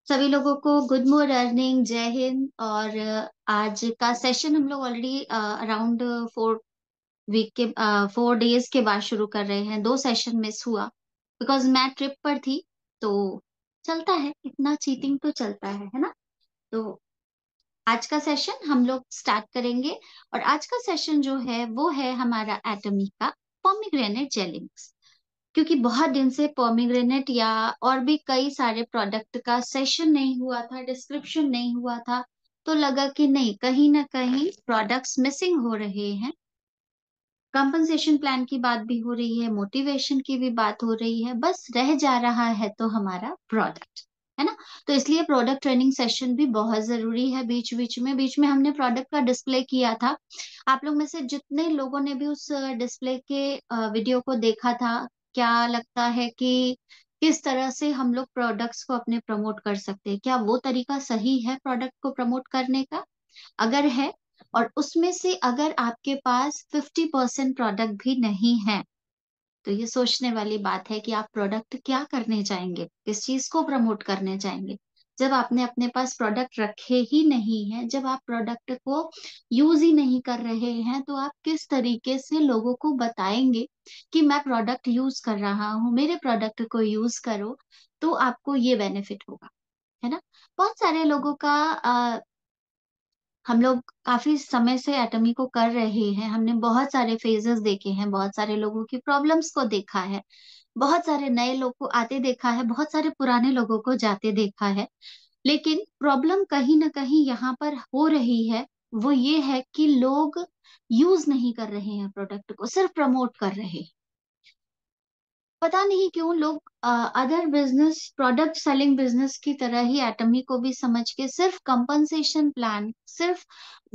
सभी लोगों को गुड मॉर्निंग, जय हिंद। और आज का सेशन हम लोग ऑलरेडी अराउंड 4 वीक के 4 डेज के बाद शुरू कर रहे हैं। 2 सेशन मिस हुआ बिकॉज मैं ट्रिप पर थी। तो चलता है, इतना चीटिंग तो चलता है ना। तो आज का सेशन हम लोग स्टार्ट करेंगे। और आज का सेशन जो है वो है हमारा एटमी का पोमीग्रेनेट जेलिंग्स। क्योंकि बहुत दिन से पोमीग्रेनेट या और भी कई सारे प्रोडक्ट का सेशन नहीं हुआ था, डिस्क्रिप्शन नहीं हुआ था। तो लगा कि नहीं, कहीं ना कहीं प्रोडक्ट्स मिसिंग हो रहे हैं। कंपनसेशन प्लान की बात भी हो रही है, मोटिवेशन की भी बात हो रही है, बस रह जा रहा है तो हमारा प्रोडक्ट, है ना। तो इसलिए प्रोडक्ट ट्रेनिंग सेशन भी बहुत जरूरी है। बीच में हमने प्रोडक्ट का डिस्प्ले किया था। आप लोग में से जितने लोगों ने भी उस डिस्प्ले के वीडियो को देखा था, क्या लगता है कि किस तरह से हम लोग प्रोडक्ट्स को अपने प्रमोट कर सकते हैं? क्या वो तरीका सही है प्रोडक्ट को प्रमोट करने का? अगर है, और उसमें से अगर आपके पास 50% प्रोडक्ट भी नहीं है, तो ये सोचने वाली बात है कि आप प्रोडक्ट क्या करने चाहेंगे, किस चीज को प्रमोट करने चाहेंगे। जब आपने अपने पास प्रोडक्ट रखे ही नहीं है, जब आप प्रोडक्ट को यूज ही नहीं कर रहे हैं, तो आप किस तरीके से लोगों को बताएंगे कि मैं प्रोडक्ट यूज कर रहा हूँ, मेरे प्रोडक्ट को यूज करो तो आपको ये बेनिफिट होगा, है ना। बहुत सारे लोगों का हम लोग काफी समय से एटमी को कर रहे हैं। हमने बहुत सारे फेजेस देखे हैं, बहुत सारे लोगों की प्रॉब्लम्स को देखा है, बहुत सारे नए लोग को आते देखा है, बहुत सारे पुराने लोगों को जाते देखा है। लेकिन प्रॉब्लम कहीं ना कहीं यहाँ पर हो रही है, वो ये है कि लोग यूज नहीं कर रहे हैं प्रोडक्ट को, सिर्फ प्रमोट कर रहे हैं। पता नहीं क्यों लोग other business, product selling business की तरह ही एटमी को भी समझ के सिर्फ कंपनसेशन प्लान, सिर्फ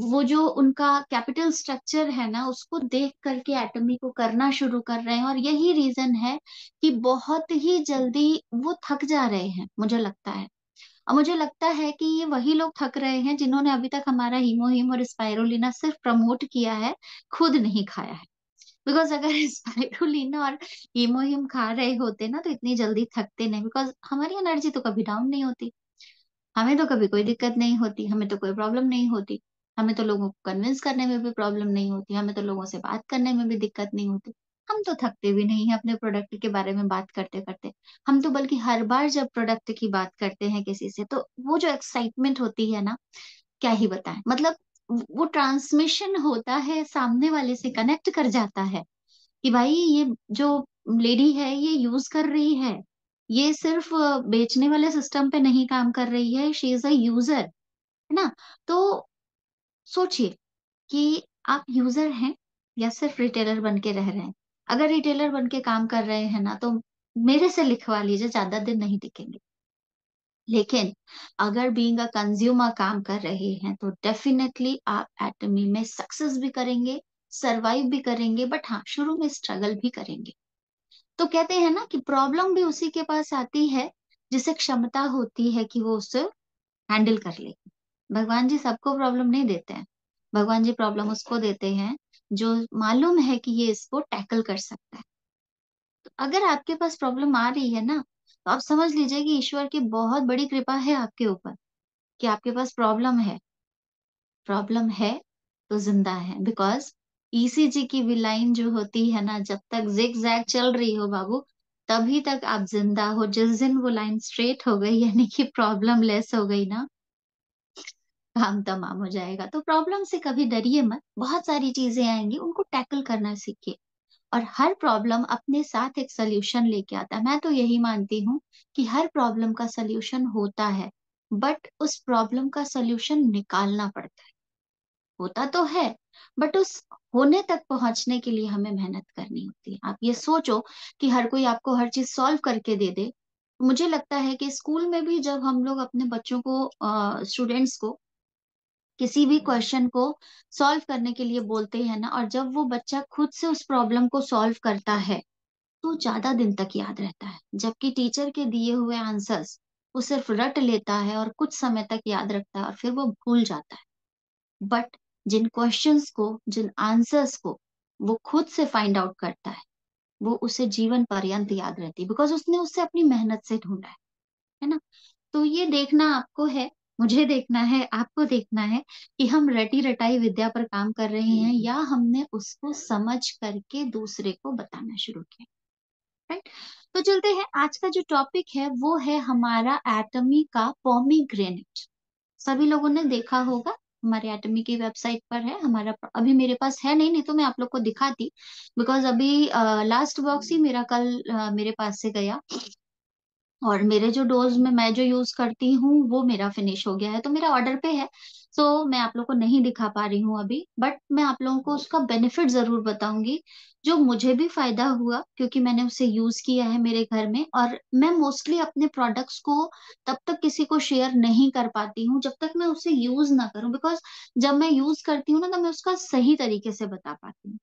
वो जो उनका कैपिटल स्ट्रक्चर है ना, उसको देख करके एटमी को करना शुरू कर रहे हैं। और यही रीजन है कि बहुत ही जल्दी वो थक जा रहे हैं, मुझे लगता है। और मुझे लगता है कि ये वही लोग थक रहे हैं जिन्होंने अभी तक हमारा हीमोहिम और स्पाइरुलिना सिर्फ प्रमोट किया है, खुद नहीं खाया है। बिकॉज अगर स्पाइरुलिना और हीमोहिम खा रहे होते ना, तो इतनी जल्दी थकते नहीं। बिकॉज हमारी एनर्जी तो कभी डाउन नहीं होती, हमें तो कभी कोई दिक्कत नहीं होती, हमें तो कोई प्रॉब्लम नहीं होती, हमें तो लोगों को कन्विंस करने में भी प्रॉब्लम नहीं होती, हमें तो लोगों से बात करने में भी दिक्कत नहीं होती। हम तो थकते भी नहीं है अपने प्रोडक्ट के बारे में बात करते करते। हम तो बल्कि हर बार जब प्रोडक्ट की बात करते हैं किसी से, तो वो जो एक्साइटमेंट होती है ना, क्या ही बताएं। मतलब वो ट्रांसमिशन होता है, सामने वाले से कनेक्ट कर जाता है कि भाई ये जो लेडी है ये यूज कर रही है, ये सिर्फ बेचने वाले सिस्टम पे नहीं काम कर रही है, शी इज अ यूजर, है ना। तो सोचिए कि आप यूजर हैं या सिर्फ रिटेलर बन के रह रहे हैं। अगर रिटेलर बन के काम कर रहे हैं ना, तो मेरे से लिखवा लीजिए, ज्यादा दिन नहीं टिकेंगे। लेकिन अगर बीइंग अ कंज्यूमर काम कर रहे हैं, तो डेफिनेटली आप एटमी में सक्सेस भी करेंगे, सरवाइव भी करेंगे, बट हाँ, शुरू में स्ट्रगल भी करेंगे। तो कहते हैं ना कि प्रॉब्लम भी उसी के पास आती है जिसे क्षमता होती है कि वो उसे हैंडल कर ले। भगवान जी सबको प्रॉब्लम नहीं देते हैं। भगवान जी प्रॉब्लम उसको देते हैं जो मालूम है कि ये इसको टैकल कर सकता है। तो अगर आपके पास प्रॉब्लम आ रही है ना, तो आप समझ लीजिए कि ईश्वर की बहुत बड़ी कृपा है आपके ऊपर कि आपके पास प्रॉब्लम है। प्रॉब्लम है तो जिंदा है। बिकॉज ईसीजी की भी लाइन जो होती है ना, जब तक जिग जैग चल रही हो बाबू, तभी तक आप जिंदा हो। जिस दिन वो लाइन स्ट्रेट हो गई, यानी कि प्रॉब्लम लेस हो गई ना, काम तमाम हो जाएगा। तो प्रॉब्लम से कभी डरिए मत, बहुत सारी चीजें आएंगी, उनको टैकल करना सीखिए। और हर प्रॉब्लम अपने साथ एक सोल्यूशन लेके आता है। मैं तो यही मानती हूँ कि हर प्रॉब्लम का सोल्यूशन होता है, बट उस प्रॉब्लम का सोल्यूशन निकालना पड़ता है। होता तो है, बट उस होने तक पहुंचने के लिए हमें मेहनत करनी होती है। आप ये सोचो कि हर कोई आपको हर चीज सॉल्व करके दे दे। मुझे लगता है कि स्कूल में भी जब हम लोग अपने बच्चों को, स्टूडेंट्स को किसी भी क्वेश्चन को सॉल्व करने के लिए बोलते हैं ना, और जब वो बच्चा खुद से उस प्रॉब्लम को सॉल्व करता है, तो ज्यादा दिन तक याद रहता है। जबकि टीचर के दिए हुए आंसर्स वो सिर्फ रट लेता है और कुछ समय तक याद रखता है और फिर वो भूल जाता है। बट जिन क्वेश्चंस को, जिन आंसर्स को वो खुद से फाइंड आउट करता है, वो उसे जीवन पर्यंत याद रहती है, बिकॉज उसने उससे अपनी मेहनत से ढूंढा है ना। तो ये देखना आपको है, मुझे देखना है, आपको देखना है कि हम रटी रटाई विद्या पर काम कर रहे हैं या हमने उसको समझ करके दूसरे को बताना शुरू किया। राइट। तो चलते हैं, आज का जो टॉपिक है वो है हमारा एटमी का पोमीग्रेनेट। सभी लोगों ने देखा होगा, हमारे एटमी की वेबसाइट पर है हमारा। अभी मेरे पास है नहीं, नहीं तो मैं आप लोग को दिखाती, बिकॉज अभी लास्ट बॉक्स ही मेरा कल मेरे पास से गया, और मेरे जो डोज में मैं जो यूज करती हूँ वो मेरा फिनिश हो गया है, तो मेरा ऑर्डर पे है। सो मैं आप लोग को नहीं दिखा पा रही हूँ अभी, बट मैं आप लोगों को उसका बेनिफिट जरूर बताऊंगी, जो मुझे भी फायदा हुआ क्योंकि मैंने उसे यूज किया है मेरे घर में। और मैं मोस्टली अपने प्रोडक्ट्स को तब तक किसी को शेयर नहीं कर पाती हूँ जब तक मैं उसे यूज ना करूँ, बिकॉज जब मैं यूज करती हूँ ना तो मैं उसका सही तरीके से बता पाती हूँ।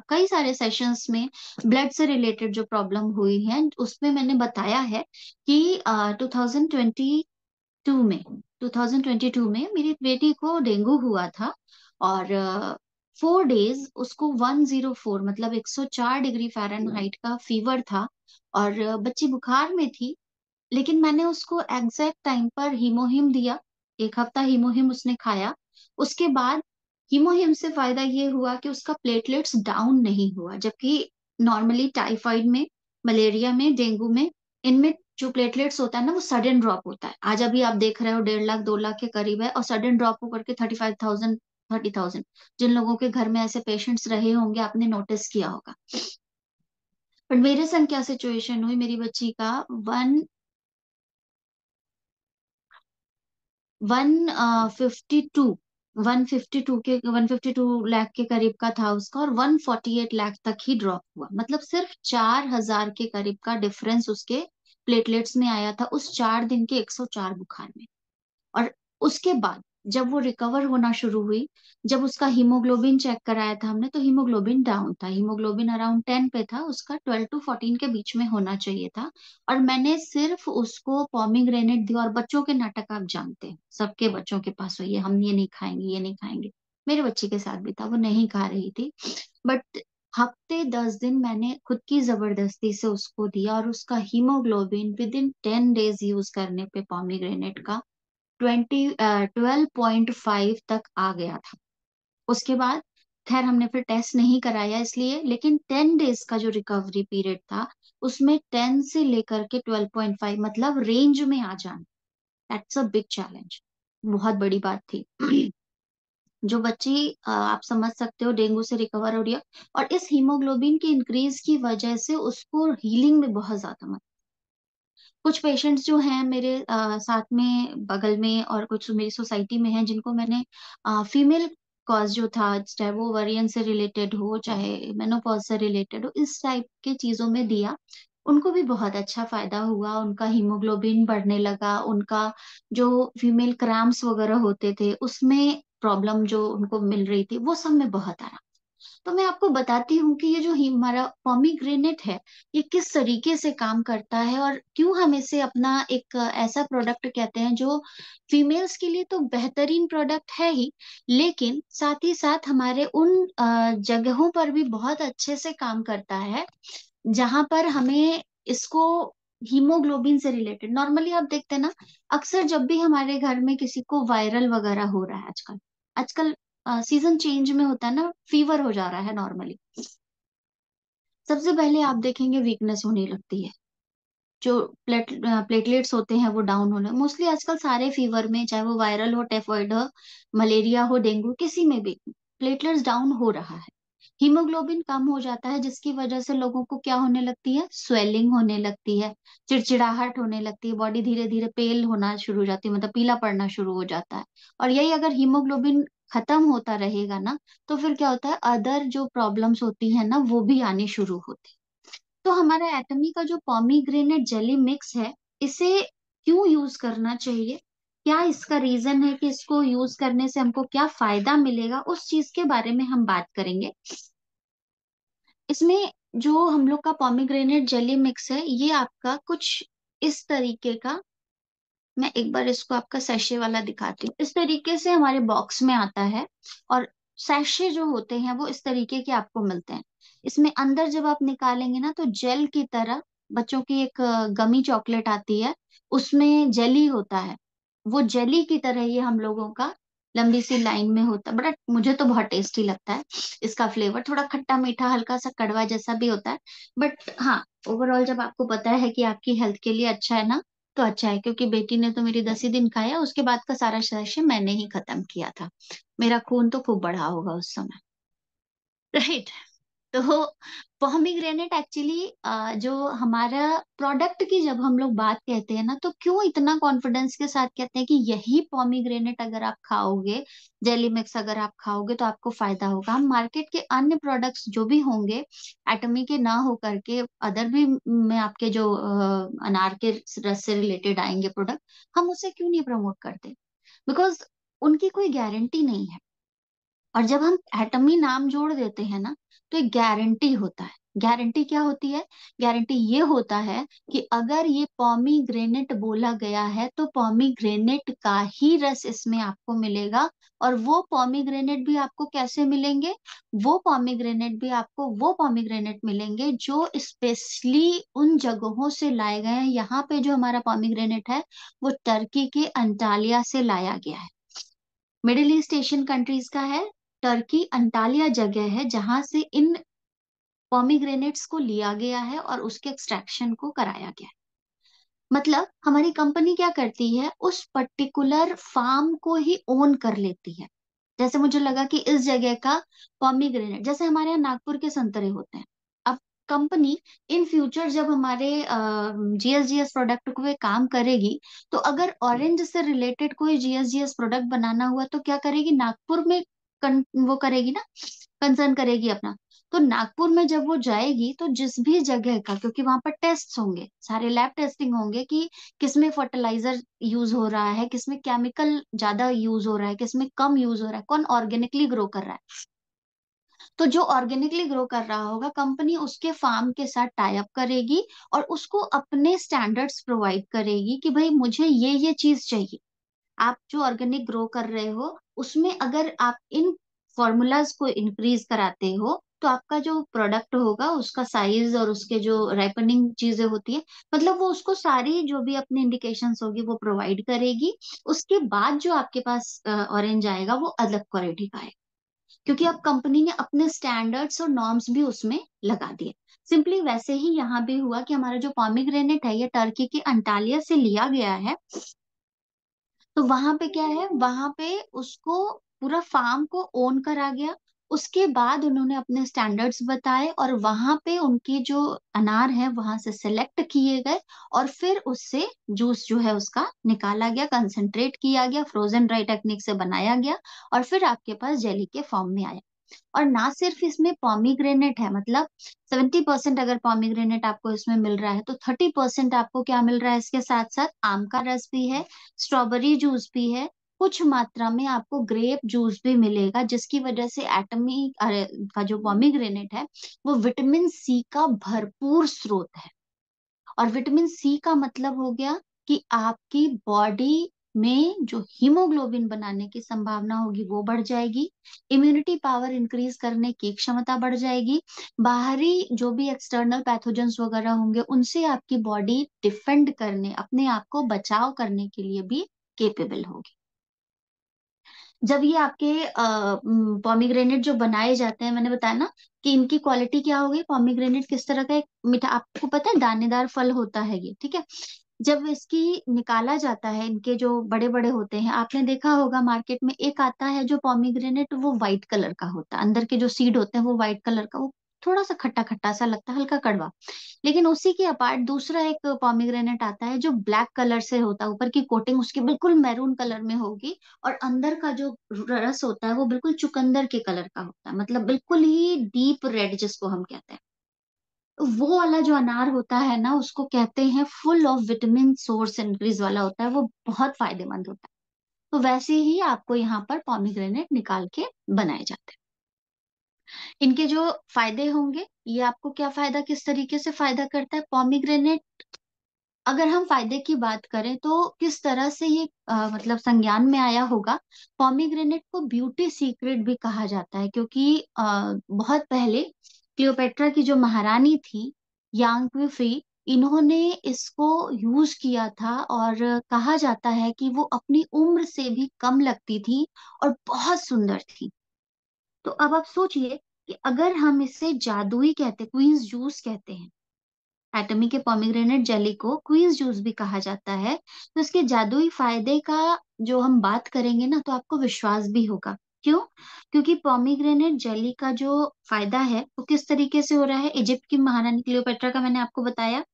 कई सारे सेशंस में ब्लड से रिलेटेड जो प्रॉब्लम हुई है उसमें मैंने बताया है कि 2022 में 2022 में मेरी बेटी को डेंगू हुआ था, और 4 डेज उसको 104 मतलब 104 डिग्री फ़ारेनहाइट का फीवर था, और बच्ची बुखार में थी। लेकिन मैंने उसको एग्जैक्ट टाइम पर हीमोहिम दिया, 1 हफ्ता हीमोहिम उसने खाया। उसके बाद हीमोहिम से फायदा ये हुआ कि उसका प्लेटलेट्स डाउन नहीं हुआ, जबकि नॉर्मली टाइफाइड में, मलेरिया में, डेंगू में, इनमें जो प्लेटलेट्स होता है ना वो सडन ड्रॉप होता है। आज अभी आप देख रहे हो 1.5 लाख 2 लाख के करीब है, और सडन ड्रॉप होकर के 35,000 30,000। जिन लोगों के घर में ऐसे पेशेंट्स रहे होंगे आपने नोटिस किया होगा। पर मेरे संग क्या सिचुएशन हुई, मेरी बच्ची का वन 152 152 लाख के करीब का था उसका, और 148 लाख तक ही ड्रॉप हुआ। मतलब सिर्फ 4,000 के करीब का डिफरेंस उसके प्लेटलेट्स में आया था उस 4 दिन के 104 बुखार में। और उसके बाद जब वो रिकवर होना शुरू हुई, जब उसका हीमोग्लोबिन चेक कराया था हमने, तो हीमोग्लोबिन डाउन था, हीमोग्लोबिन अराउंड 10 पे था, उसका 12 to 14 के बीच में होना चाहिए था। और मैंने सिर्फ उसको पॉमीग्रेनेट दिया, और बच्चों के नाटक आप जानते हैं, सबके बच्चों के पास हुई है, हम ये नहीं खाएंगे, ये नहीं खाएंगे। मेरे बच्चे के साथ भी था, वो नहीं खा रही थी, बट हफ्ते 10 दिन मैंने खुद की जबरदस्ती से उसको दिया, और उसका haemoglobin with in 10 days use करने पे पॉमीग्रेनेट का 12.5 तक आ गया था। उसके बाद खैर हमने फिर टेस्ट नहीं कराया इसलिए, लेकिन 10 डेज का जो रिकवरी पीरियड था उसमें 10 से लेकर के 12.5 मतलब रेंज में आ जाना, दैट्स अ बिग चैलेंज, बहुत बड़ी बात थी। जो बच्ची आप समझ सकते हो डेंगू से रिकवर हो रही है, और इस हीमोग्लोबिन की इंक्रीज की वजह से उसको हीलिंग में बहुत ज्यादा मदद। कुछ पेशेंट्स जो हैं मेरे साथ में बगल में और कुछ मेरी सोसाइटी में हैं जिनको मैंने फीमेल कॉज जो था, चाहे वो ओवेरियन से रिलेटेड हो चाहे मेनोपॉज से रिलेटेड हो, इस टाइप के चीजों में दिया, उनको भी बहुत अच्छा फायदा हुआ, उनका हीमोग्लोबिन बढ़ने लगा, उनका जो फीमेल क्रैम्प्स वगैरह होते थे उसमें प्रॉब्लम जो उनको मिल रही थी वो सब में बहुत आराम। तो मैं आपको बताती हूँ कि ये जो हमारा पॉमीग्रेनेट है ये किस तरीके से काम करता है, और क्यों हम इसे अपना एक ऐसा प्रोडक्ट कहते हैं जो फीमेल्स के लिए तो बेहतरीन प्रोडक्ट है ही, लेकिन साथ ही साथ हमारे उन जगहों पर भी बहुत अच्छे से काम करता है जहां पर हमें इसको हीमोग्लोबिन से रिलेटेड, नॉर्मली आप देखते हैं ना, अक्सर जब भी हमारे घर में किसी को वायरल वगैरह हो रहा है आजकल, आजकल सीजन चेंज में होता है ना, फीवर हो जा रहा है नॉर्मली, सबसे पहले आप देखेंगे वीकनेस होने लगती है, जो प्लेटलेट्स होते हैं वो डाउन होने मोस्टली आजकल सारे फीवर में, चाहे वो वायरल हो, टाइफाइड हो, मलेरिया हो, डेंगू, किसी में भी प्लेटलेट्स डाउन हो रहा है। हीमोग्लोबिन कम हो जाता है जिसकी वजह से लोगों को क्या होने लगती है, स्वेलिंग होने लगती है, चिड़चिड़ाहट होने लगती है, बॉडी धीरे धीरे पेल होना शुरू हो जाती है, मतलब पीला पड़ना शुरू हो जाता है। और यही अगर हीमोग्लोबिन खत्म होता रहेगा ना, तो फिर क्या होता है, अदर जो प्रॉब्लम्स होती है ना वो भी आनी शुरू होती। तो हमारा एटमी का जो पॉमीग्रेनेट जेली मिक्स है, इसे क्यों यूज करना चाहिए, क्या इसका रीजन है कि इसको यूज करने से हमको क्या फायदा मिलेगा, उस चीज के बारे में हम बात करेंगे। इसमें जो हम लोग का पॉमीग्रेनेट जेली मिक्स है ये आपका कुछ इस तरीके का, मैं एक बार इसको आपका सैशे वाला दिखाती हूँ, इस तरीके से हमारे बॉक्स में आता है। और सैशे जो होते हैं वो इस तरीके के आपको मिलते हैं, इसमें अंदर जब आप निकालेंगे ना तो जेल की तरह बच्चों की एक गमी चॉकलेट आती है, उसमें जेली होता है, वो जेली की तरह ये हम लोगों का लंबी सी लाइन में होता है, बट मुझे तो बहुत टेस्टी लगता है। इसका फ्लेवर थोड़ा खट्टा मीठा हल्का सा कड़वा जैसा भी होता है, बट हाँ, ओवरऑल जब आपको पता है कि आपकी हेल्थ के लिए अच्छा है ना, तो अच्छा है। क्योंकि बेटी ने तो मेरी 10 ही दिन खाया, उसके बाद का सारा सेशन मैंने ही खत्म किया था। मेरा खून तो खूब बढ़ा होगा उस समय। राइट। तो पोमीग्रेनेट एक्चुअली जो हमारा प्रोडक्ट की जब हम लोग बात कहते हैं ना, तो क्यों इतना कॉन्फिडेंस के साथ कहते हैं कि यही पोमीग्रेनेट अगर आप खाओगे, जेली मिक्स अगर आप खाओगे तो आपको फायदा होगा। हम मार्केट के अन्य प्रोडक्ट्स जो भी होंगे, एटमी के ना हो करके अदर भी में आपके जो अनार के रस से रिलेटेड आएंगे प्रोडक्ट, हम उसे क्यों नहीं प्रमोट करते? बिकॉज उनकी कोई गारंटी नहीं है। और जब हम एटमी नाम जोड़ देते हैं ना, तो एक गारंटी होता है। गारंटी क्या होती है? गारंटी ये होता है कि अगर ये पॉमीग्रेनेट बोला गया है तो पॉमीग्रेनेट का ही रस इसमें आपको मिलेगा। और वो पॉमीग्रेनेट भी आपको कैसे मिलेंगे? वो पॉमीग्रेनेट मिलेंगे जो स्पेशली उन जगहों से लाए गए हैं। यहाँ पे जो हमारा पॉमीग्रेनेट है, वो टर्की के अंटालिया से लाया गया है। मिडिल ईस्ट एशियन कंट्रीज का है। टर्की अंटालिया जगह है जहां से इन पॉमीग्रेनेट्स को लिया गया है और उसके एक्सट्रैक्शन को कराया गया है। मतलब हमारी कंपनी क्या करती है, उस पर्टिकुलर फार्म को ही ओन कर लेती है। जैसे मुझे लगा कि इस जगह का पॉमीग्रेनेट, जैसे हमारे यहाँ नागपुर के संतरे होते हैं। अब कंपनी इन फ्यूचर जब हमारे जीएसजीएस प्रोडक्ट को वे काम करेगी, तो अगर ऑरेंज से रिलेटेड कोई जीएसजीएस प्रोडक्ट बनाना हुआ तो क्या करेगी, नागपुर में वो करेगी ना, कंसर्न करेगी अपना। तो नागपुर में जब वो जाएगी तो जिस भी जगह का, क्योंकि वहां पर टेस्ट होंगे, सारे लैब टेस्टिंग होंगे कि किसमें फर्टिलाइजर यूज हो रहा है, किसमें केमिकल ज्यादा यूज हो रहा है, किसमें कम यूज हो रहा है, कौन ऑर्गेनिकली ग्रो कर रहा है। तो जो ऑर्गेनिकली ग्रो कर रहा होगा, कंपनी उसके फार्म के साथ टाई अप करेगी और उसको अपने स्टैंडर्ड्स प्रोवाइड करेगी कि भाई मुझे ये चीज चाहिए। आप जो ऑर्गेनिक ग्रो कर रहे हो, उसमें अगर आप इन फॉर्मूलाज को इंक्रीज कराते हो, तो आपका जो प्रोडक्ट होगा उसका साइज और उसके जो राइपनिंग चीजें होती है, मतलब वो उसको सारी जो भी अपनी इंडिकेशंस होगी वो प्रोवाइड करेगी। उसके बाद जो आपके पास ऑरेंज आएगा वो अलग क्वालिटी का आएगा, क्योंकि अब कंपनी ने अपने स्टैंडर्ड्स और नॉर्म्स भी उसमें लगा दिए। सिंपली वैसे ही यहाँ भी हुआ कि हमारा जो पॉमीग्रेनेट है, ये टर्की के अंटालिया से लिया गया है। तो वहां पे क्या है, वहां पे उसको पूरा फार्म को ओन करा गया। उसके बाद उन्होंने अपने स्टैंडर्ड्स बताए और वहां पे उनके जो अनार है वहां से सिलेक्ट किए गए। और फिर उससे जूस जो है उसका निकाला गया, कंसंट्रेट किया गया, फ्रोजन ड्राई टेक्निक से बनाया गया, और फिर आपके पास जेली के फॉर्म में आया। और ना सिर्फ इसमें पॉमीग्रेनेट है, मतलब 70% अगर पॉमीग्रेनेट आपको इसमें मिल रहा है, तो 30% आपको क्या मिल रहा है, इसके साथ साथ आम का रस भी है, स्ट्रॉबेरी जूस भी है, कुछ मात्रा में आपको ग्रेप जूस भी मिलेगा, जिसकी वजह से एटमी का जो पॉमीग्रेनेट है, वो विटामिन सी का भरपूर स्रोत है। और विटामिन सी का मतलब हो गया कि आपकी बॉडी में जो हीमोग्लोबिन बनाने की संभावना होगी वो बढ़ जाएगी, इम्यूनिटी पावर इंक्रीज करने की क्षमता बढ़ जाएगी, बाहरी जो भी एक्सटर्नल पैथोजेंस वगैरह होंगे उनसे आपकी बॉडी डिफेंड करने, अपने आप को बचाव करने के लिए भी केपेबल होगी। जब ये आपके पॉमीग्रेनेट जो बनाए जाते हैं, मैंने बताया ना कि इनकी क्वालिटी क्या होगी। पॉमीग्रेनेट किस तरह का एक मीठा, आपको पता है दानेदार फल होता है ये, ठीक है। जब इसकी निकाला जाता है, इनके जो बड़े बड़े होते हैं, आपने देखा होगा मार्केट में एक आता है जो पॉमीग्रेनेट, वो व्हाइट कलर का होता है, अंदर के जो सीड होते हैं वो व्हाइट कलर का, वो थोड़ा सा खट्टा खट्टा सा लगता है, हल्का कड़वा। लेकिन उसी के अपार्ट दूसरा एक पॉमीग्रेनेट आता है जो ब्लैक कलर से होता है, ऊपर की कोटिंग उसकी बिल्कुल मैरून कलर में होगी, और अंदर का जो रस होता है वो बिल्कुल चुकंदर के कलर का होता है, मतलब बिल्कुल ही डीप रेड जिसको हम कहते हैं। तो वो वाला जो अनार होता है ना, उसको कहते हैं full of vitamin source increase वाला होता है, वो बहुत फायदेमंद होता है। तो वैसे ही आपको यहाँ पर पॉमीग्रेनेट निकाल के बनाए जाते हैं। इनके जो फायदे होंगे, ये आपको क्या फायदा, किस तरीके से फायदा करता है पॉमीग्रेनेट। अगर हम फायदे की बात करें तो किस तरह से ये मतलब संज्ञान में आया होगा। पॉमीग्रेनेट को ब्यूटी सीक्रेट भी कहा जाता है, क्योंकि बहुत पहले क्लियोपेट्रा की जो महारानी थी, यांग क्विफी, इन्होंने इसको यूज किया था और कहा जाता है कि वो अपनी उम्र से भी कम लगती थी और बहुत सुंदर थी। तो अब आप सोचिए कि अगर हम इसे जादुई कहते, क्वींस जूस कहते हैं, एटमी के पोमीग्रेनेट जेली को क्वींस जूस भी कहा जाता है, तो इसके जादुई फायदे का जो हम बात करेंगे ना, तो आपको विश्वास भी होगा। क्यों? क्योंकि पोमीग्रेनेट जेली का जो फायदा है वो किस तरीके से हो रहा है। इजिप्ट की महारानी क्लियोपेट्रा का मैंने आपको बताया,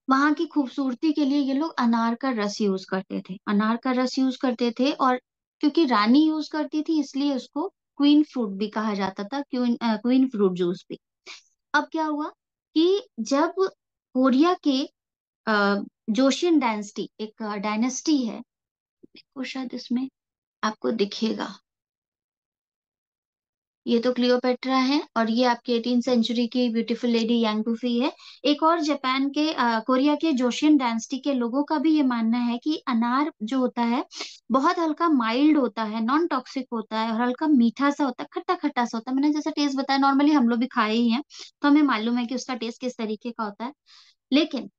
वहां की खूबसूरती के लिए ये लोग अनार का रस यूज करते थे, अनार का रस यूज करते थे। और क्योंकि रानी यूज करती थी इसलिए उसको क्वीन फ्रूट भी कहा जाता था, क्वीन फ्रूट जूस भी। अब क्या हुआ कि जब कोरिया के जोशियन डायनेस्टी, एक डायनेस्टी है, वो शायद इसमें आपको दिखेगा, ये तो क्लियोपेट्रा है और ये आपकी 18 सेंचुरी की ब्यूटीफुल लेडी यांग टूफी है। एक और जापान के कोरिया के जोशियन डायनेस्टी के लोगों का भी ये मानना है कि अनार जो होता है बहुत हल्का माइल्ड होता है, नॉन टॉक्सिक होता है और हल्का मीठा सा होता है, खट्टा खट्टा सा होता है। मैंने जैसा टेस्ट बताया, नॉर्मली हम लोग भी खाए ही हैं, तो हमें मालूम है कि उसका टेस्ट किस तरीके का होता है। लेकिन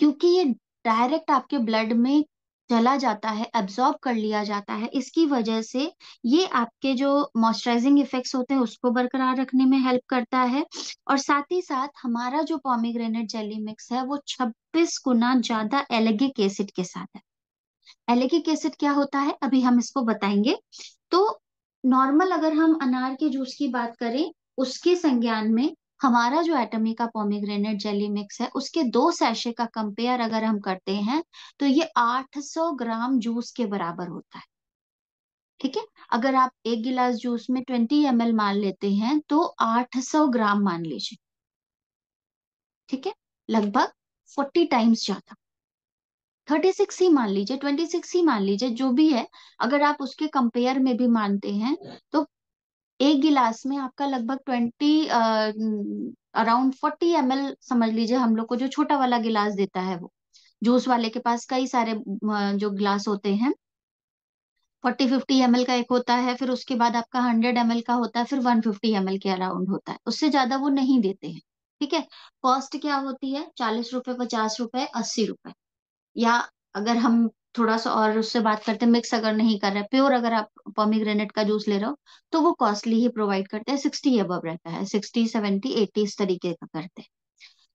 क्योंकि ये डायरेक्ट आपके ब्लड में चला जाता है, एब्जॉर्ब कर लिया जाता है, इसकी वजह से ये आपके जो मॉइस्चराइजिंग इफेक्ट्स होते हैं उसको बरकरार रखने में हेल्प करता है। और साथ ही साथ हमारा जो पोमीग्रेनेट जेली मिक्स है वो 26 गुना ज्यादा एलेगिक एसिड के साथ है। एलेगिक एसिड क्या होता है अभी हम इसको बताएंगे। तो नॉर्मल अगर हम अनार के जूस की बात करें, उसके संज्ञान में हमारा जो एटमी का पोमीग्रेनेट जेली मिक्स है उसके 2 सैशे का कंपेयर अगर हम करते हैं तो ये 800 ग्राम जूस के बराबर होता है। ठीक है, अगर आप एक गिलास जूस में 20 ml मान लेते हैं तो 800 ग्राम मान लीजिए। ठीक है, लगभग 40 टाइम्स ज्यादा, 36 ही मान लीजिए, 26 ही मान लीजिए, जो भी है। अगर आप उसके कंपेयर में भी मानते हैं तो एक गिलास में आपका लगभग 40 समझ लीजिए, हम लोग को जो छोटा वाला गिलास देता है वो, जूस वाले के पास कई सारे जो गिलास होते हैं, 40-50 ml का एक होता है, फिर उसके बाद आपका 100 ml का होता है, फिर 150 ml के अराउंड होता है, उससे ज्यादा वो नहीं देते हैं। ठीक है, कॉस्ट क्या होती है, 40 रुपए, 50 रुपए, 80 रुपए। या अगर हम थोड़ा सा और उससे बात करते हैं, मिक्स अगर नहीं कर रहे, प्योर अगर आप पोमीग्रेनेट का जूस ले रहे हो तो वो कॉस्टली ही प्रोवाइड करते हैं, 60 अबव रहता है, 60, 70, 80 इस तरीके का करते हैं।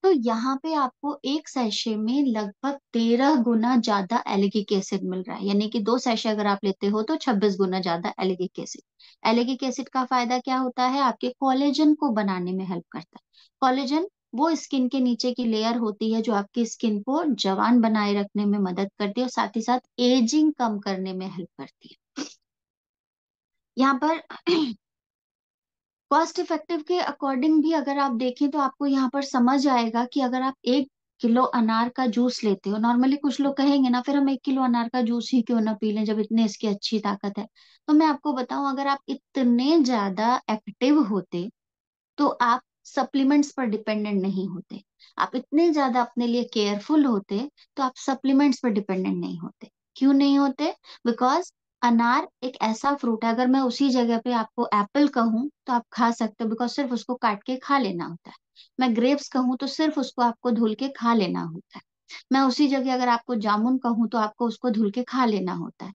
तो यहाँ पे आपको एक सैशे में लगभग 13 गुना ज्यादा एलिगिक एसिड मिल रहा है, यानी कि 2 सैशे अगर आप लेते हो तो 26 गुना ज्यादा एलिगिक एसिड। एलिगिक एसिड का फायदा क्या होता है, आपके कोलेजन को बनाने में हेल्प करता है। कोलेजन वो स्किन के नीचे की लेयर होती है जो आपकी स्किन को जवान बनाए रखने में मदद करती है और साथ ही साथ एजिंग कम करने में हेल्प करती है। यहाँ पर कॉस्ट इफेक्टिव के अकॉर्डिंग भी अगर आप देखें तो आपको यहाँ पर समझ आएगा कि अगर आप 1 किलो अनार का जूस लेते हो, नॉर्मली कुछ लोग कहेंगे ना फिर हम 1 किलो अनार का जूस ही क्यों ना पी लें जब इतने इसकी अच्छी ताकत है। तो मैं आपको बताऊं, अगर आप इतने ज्यादा एक्टिव होते तो आप सप्लीमेंट्स पर डिपेंडेंट नहीं होते। आप इतने ज्यादा अपने लिए केयरफुल होते तो आप सप्लीमेंट्स पर डिपेंडेंट नहीं होते। क्यों नहीं होते? बिकॉज अनार एक ऐसा फ्रूट है, अगर मैं उसी जगह पे आपको एप्पल कहूँ तो आप खा सकते हो, बिकॉज सिर्फ उसको काट के खा लेना होता है। मैं ग्रेप्स कहूँ तो सिर्फ उसको आपको धुल के खा लेना होता है। मैं उसी जगह अगर आपको जामुन कहूँ तो आपको उसको धुल के खा लेना होता है।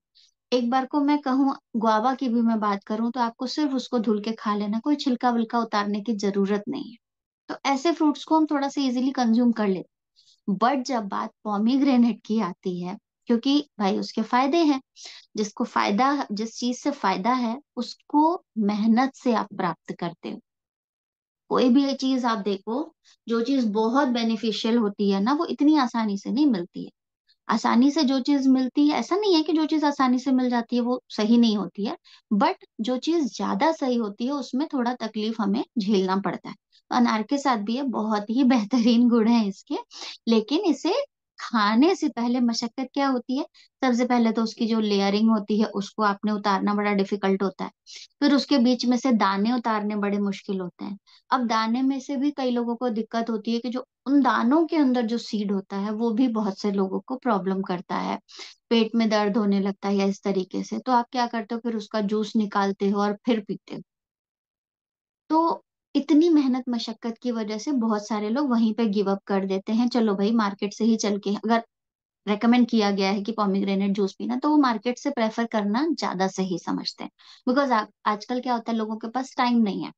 एक बार को मैं कहूँ, गुआवा की भी मैं बात करूं तो आपको सिर्फ उसको धुल के खा लेना, कोई छिलका विलका उतारने की जरूरत नहीं है। तो ऐसे फ्रूट्स को हम थोड़ा सा इजीली कंज्यूम कर लेते। बट जब बात पॉमीग्रेनेट की आती है, क्योंकि भाई उसके फायदे हैं, जिसको फायदा, जिस चीज से फायदा है उसको मेहनत से आप प्राप्त करते हो। कोई भी ये चीज आप देखो, जो चीज बहुत बेनिफिशियल होती है ना वो इतनी आसानी से नहीं मिलती है। आसानी से जो चीज मिलती है, ऐसा नहीं है कि जो चीज आसानी से मिल जाती है वो सही नहीं होती है, बट जो चीज ज्यादा सही होती है उसमें थोड़ा तकलीफ हमें झेलना पड़ता है। तो अनार के साथ भी ये बहुत ही बेहतरीन गुण है इसके। लेकिन इसे खाने से पहले मशक्कत क्या होती है, सबसे पहले तो उसकी जो लेयरिंग होती है उसको आपने उतारना बड़ा डिफिकल्ट होता है। फिर उसके बीच में से दाने उतारने बड़े मुश्किल होते हैं। अब दाने में से भी कई लोगों को दिक्कत होती है कि जो उन दानों के अंदर जो सीड होता है वो भी बहुत से लोगों को प्रॉब्लम करता है, पेट में दर्द होने लगता है या इस तरीके से। तो आप क्या करते हो, फिर उसका जूस निकालते हो और फिर पीते हो। तो इतनी मेहनत मशक्कत की वजह से बहुत सारे लोग वहीं पे गिव अप कर देते हैं, चलो भाई मार्केट से ही चल के, अगर रेकमेंड किया गया है कि पोमीग्रेनेट जूस पीना, तो वो मार्केट से प्रेफर करना ज्यादा सही समझते हैं। बिकॉज आजकल क्या होता है, लोगों के पास टाइम नहीं है,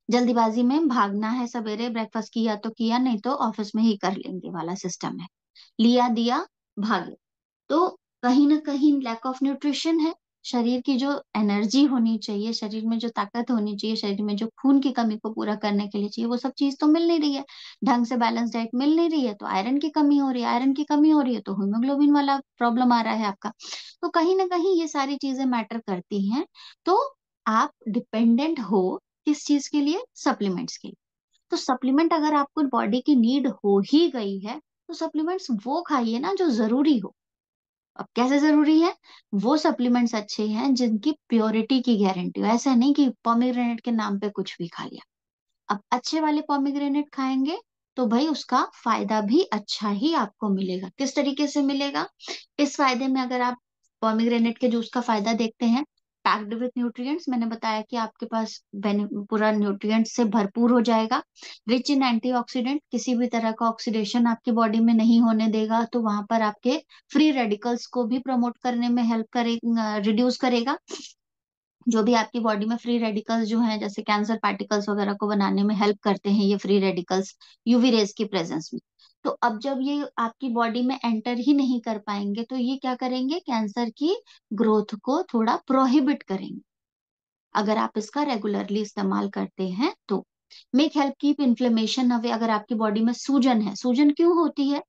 जल्दीबाजी में भागना है, सवेरे ब्रेकफास्ट किया तो किया, नहीं तो ऑफिस में ही कर लेंगे वाला सिस्टम है, लिया दिया भागे। तो कहीं ना कहीं लैक ऑफ न्यूट्रिशन है। शरीर की जो एनर्जी होनी चाहिए, शरीर में जो ताकत होनी चाहिए, शरीर में जो खून की कमी को पूरा करने के लिए चाहिए, वो सब चीज तो मिल नहीं रही है। ढंग से बैलेंस डाइट मिल नहीं रही है, तो आयरन की कमी हो रही है, आयरन की कमी हो रही है तो हीमोग्लोबिन वाला प्रॉब्लम आ रहा है आपका। तो कहीं ना कहीं ये सारी चीजें मैटर करती हैं। तो आप डिपेंडेंट हो किस चीज के लिए? सप्लीमेंट्स के लिए। तो सप्लीमेंट अगर आपको बॉडी की नीड हो ही गई है, तो सप्लीमेंट्स वो खाइए ना जो जरूरी हो। अब कैसे जरूरी है? वो सप्लीमेंट्स अच्छे हैं जिनकी प्योरिटी की गारंटी हो। ऐसा नहीं कि पोमीग्रेनेट के नाम पे कुछ भी खा लिया। अब अच्छे वाले पोमीग्रेनेट खाएंगे तो भाई उसका फायदा भी अच्छा ही आपको मिलेगा। किस तरीके से मिलेगा? इस फायदे में अगर आप पोमीग्रेनेट के जूस का फायदा देखते हैं, पैक्ड विथ न्यूट्रिएंट्स, मैंने बताया कि आपके पास पूरा न्यूट्रिएंट से भरपूर हो जाएगा। रिच इन एंटीऑक्सीडेंट, किसी भी तरह का ऑक्सीडेशन आपकी बॉडी में नहीं होने देगा, तो वहां पर आपके फ्री रेडिकल्स को भी प्रमोट करने में हेल्प करेगा, रिड्यूस करेगा। जो भी आपकी बॉडी में फ्री रेडिकल्स जो हैं, जैसे कैंसर पार्टिकल्स वगैरह को बनाने में हेल्प करते हैं ये फ्री रेडिकल्स, यूवी रेज की प्रेजेंस में। तो अब जब ये आपकी बॉडी में एंटर ही नहीं कर पाएंगे, तो ये क्या करेंगे? कैंसर की ग्रोथ को थोड़ा प्रोहिबिट करेंगे, अगर आप इसका रेगुलरली इस्तेमाल करते हैं तो। Make help keep inflammation away, अगर आपकी बॉडी में सूजन है, सूजन क्यों होती है?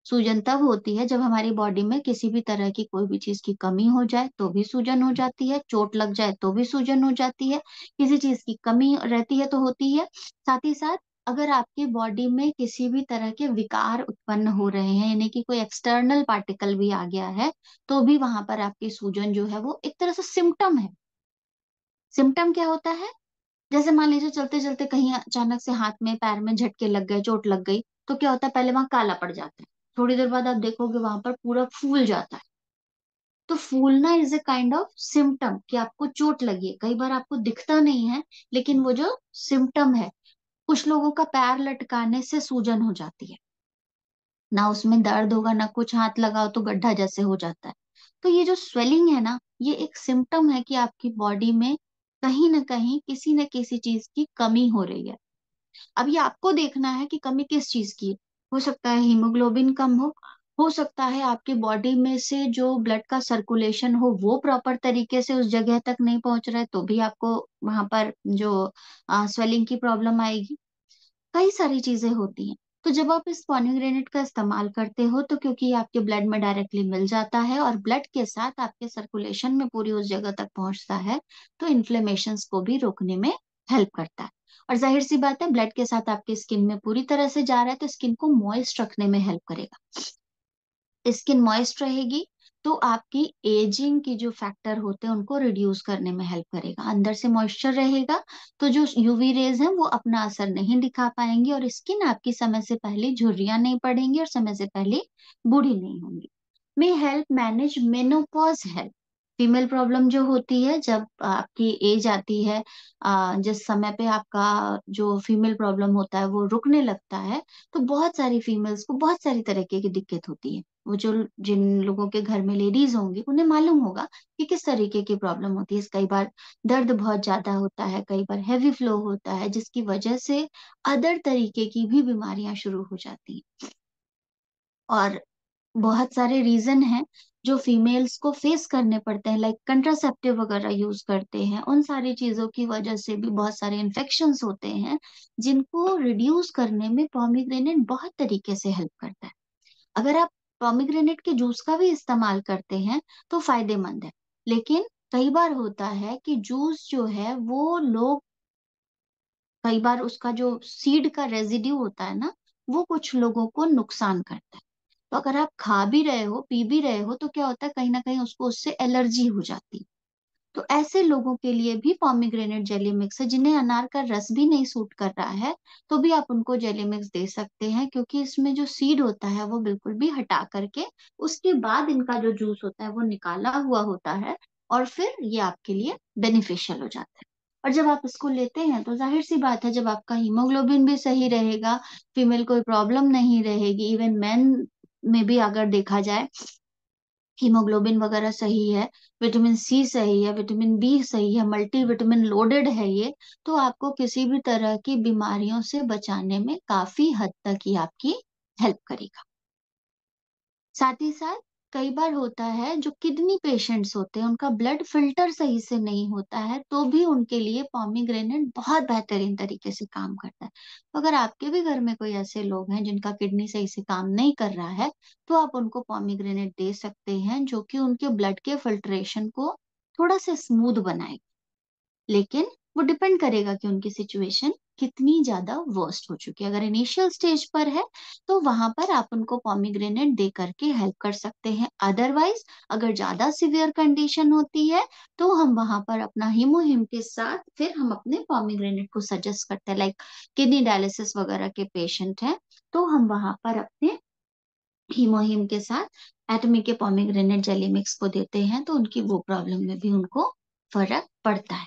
सूजन तब होती है जब हमारी बॉडी में किसी भी तरह की कोई भी चीज की कमी हो जाए तो भी सूजन हो जाती है, चोट लग जाए तो भी सूजन हो जाती है, किसी चीज की कमी रहती है तो होती है। साथ ही साथ अगर आपकी बॉडी में किसी भी तरह के विकार उत्पन्न हो रहे हैं, यानी कि कोई एक्सटर्नल पार्टिकल भी आ गया है, तो भी वहां पर आपकी सूजन जो है वो एक तरह से सिम्टम है। सिम्टम क्या होता है? जैसे मान लीजिए चलते चलते कहीं अचानक से हाथ में पैर में झटके लग गए, चोट लग गई, तो क्या होता है? पहले वहां काला पड़ जाता है, थोड़ी देर बाद आप देखोगे वहां पर पूरा फूल जाता है। तो फूलना is a kind of symptom कि आपको चोट लगी है। कई बार आपको दिखता नहीं है, लेकिन वो जो सिम्टम है, कुछ लोगों का पैर लटकाने से सूजन हो जाती है, ना उसमें दर्द होगा ना कुछ, हाथ लगाओ तो गड्ढा जैसे हो जाता है। तो ये जो स्वेलिंग है ना, ये एक सिम्टम है कि आपकी बॉडी में कहीं ना कहीं किसी न किसी चीज की कमी हो रही है। अब ये आपको देखना है कि कमी किस चीज की है। हो सकता है हीमोग्लोबिन कम हो सकता है आपकी बॉडी में से जो ब्लड का सर्कुलेशन हो वो प्रॉपर तरीके से उस जगह तक नहीं पहुंच रहा है, तो भी आपको वहां पर जो स्वेलिंग की प्रॉब्लम आएगी। कई सारी चीजें होती हैं। तो जब आप इस पॉलीग्रेनेट का इस्तेमाल करते हो, तो क्योंकि ये आपके ब्लड में डायरेक्टली मिल जाता है और ब्लड के साथ आपके सर्कुलेशन में पूरी उस जगह तक पहुंचता है, तो इन्फ्लेमेशंस को भी रोकने में हेल्प करता है। और जाहिर सी बात है, ब्लड के साथ आपके स्किन में पूरी तरह से जा रहा है, तो स्किन को मॉइस्ट रखने में हेल्प करेगा। स्किन मॉइस्ट रहेगी तो आपकी एजिंग की जो फैक्टर होते हैं उनको रिड्यूस करने में हेल्प करेगा। अंदर से मॉइस्चर रहेगा तो जो यूवी रेज हैं वो अपना असर नहीं दिखा पाएंगी, और स्किन आपकी समय से पहले झुर्रियां नहीं पड़ेंगी और समय से पहले बूढ़ी नहीं होंगी। May help manage menopause help, female problem जो होती है जब आपकी एज आती है, जिस समय पे आपका जो फीमेल प्रॉब्लम होता है वो रुकने लगता है, तो बहुत सारी फीमेल्स को बहुत सारी तरीके की दिक्कत होती है। वो जो जिन लोगों के घर में लेडीज होंगी उन्हें मालूम होगा कि किस तरीके की प्रॉब्लम होती है। कई बार दर्द बहुत ज्यादा होता है, कई बार हैवी फ्लो होता है, जिसकी वजह से अदर तरीके की भी बीमारियां शुरू हो जाती हैं। और बहुत सारे रीजन हैं जो फीमेल्स को फेस करने पड़ते हैं, लाइक कंट्रासेप्टिव वगैरह यूज करते हैं, उन सारी चीजों की वजह से भी बहुत सारे इन्फेक्शंस होते हैं, जिनको रिड्यूस करने में पोमीग्रेनेट बहुत तरीके से हेल्प करता है। अगर आप पोमीग्रेनेट के जूस का भी इस्तेमाल करते हैं तो फायदेमंद है। लेकिन कई बार होता है कि जूस जो है वो लोग, कई बार उसका जो सीड का रेजिड्यू होता है ना, वो कुछ लोगों को नुकसान करता है। तो अगर आप खा भी रहे हो पी भी रहे हो तो क्या होता है, कहीं ना कहीं उसको उससे एलर्जी हो जाती है। तो ऐसे लोगों के लिए भी पॉमीग्रेनेट जेली मिक्स है, जिन्हें अनार का रस भी नहीं सूट कर रहा है, तो भी आप उनको जेली मिक्स दे सकते हैं, क्योंकि इसमें जो सीड होता है वो बिल्कुल भी हटा करके उसके बाद इनका जो जूस होता है वो निकाला हुआ होता है, और फिर ये आपके लिए बेनिफिशियल हो जाता है। और जब आप इसको लेते हैं तो जाहिर सी बात है, जब आपका हीमोग्लोबिन भी सही रहेगा, फीमेल कोई प्रॉब्लम नहीं रहेगी, इवन मेन में भी अगर देखा जाए हीमोग्लोबिन वगैरह सही है, विटामिन सी सही है, विटामिन बी सही है, मल्टी विटामिन लोडेड है ये, तो आपको किसी भी तरह की बीमारियों से बचाने में काफी हद तक ये आपकी हेल्प करेगा। साथ ही साथ कई बार होता है जो किडनी पेशेंट्स होते हैं, उनका ब्लड फिल्टर सही से नहीं होता है, तो भी उनके लिए पॉमीग्रेनेट बहुत बेहतरीन तरीके से काम करता है। तो अगर आपके भी घर में कोई ऐसे लोग हैं जिनका किडनी सही से काम नहीं कर रहा है, तो आप उनको पॉमीग्रेनेट दे सकते हैं, जो कि उनके ब्लड के फिल्ट्रेशन को थोड़ा सा स्मूथ बनाएगा। लेकिन वो डिपेंड करेगा कि उनकी सिचुएशन कितनी ज्यादा वर्स्ट हो चुकी है। अगर इनिशियल स्टेज पर है तो वहां पर आप उनको पॉमीग्रेनेट दे करके हेल्प कर सकते हैं। अदरवाइज अगर ज्यादा सिवियर कंडीशन होती है तो हम वहां पर अपना हीमोहिम के साथ फिर हम अपने पॉमीग्रेनेट को सजेस्ट करते हैं। लाइक किडनी डायलिसिस वगैरह के पेशेंट हैं तो हम वहां पर अपने हीमोहिम के साथ एटमी के पॉमीग्रेनेट जेली मिक्स को देते हैं, तो उनकी वो प्रॉब्लम में भी उनको फर्क पड़ता है।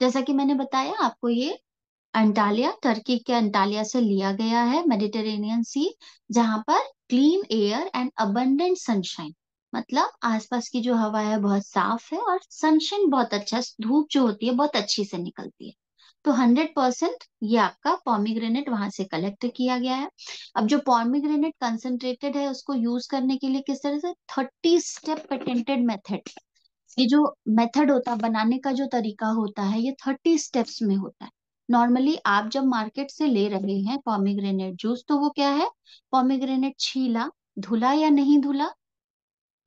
जैसा कि मैंने बताया आपको, ये अंटालिया, टर्की के अंटालिया से लिया गया है, मेडिटेरेनियन सी, जहां पर clean air and abundant sunshine, मतलब आसपास की जो हवा है बहुत साफ है और सनशाइन बहुत अच्छा, धूप जो होती है बहुत अच्छी से निकलती है। तो 100% ये आपका पॉमीग्रेनेट वहां से कलेक्ट किया गया है। अब जो पॉमीग्रेनेट कंसंट्रेटेड है उसको यूज करने के लिए किस तरह से 30 स्टेप पेटेंटेड मेथड, ये जो मेथड होता है बनाने का जो तरीका होता है, ये 30 स्टेप्स में होता है। नॉर्मली आप जब मार्केट से ले रहे हैं पॉमीग्रेनेट जूस, तो वो क्या है, पॉमीग्रेनेट छीला, धुला या नहीं धुला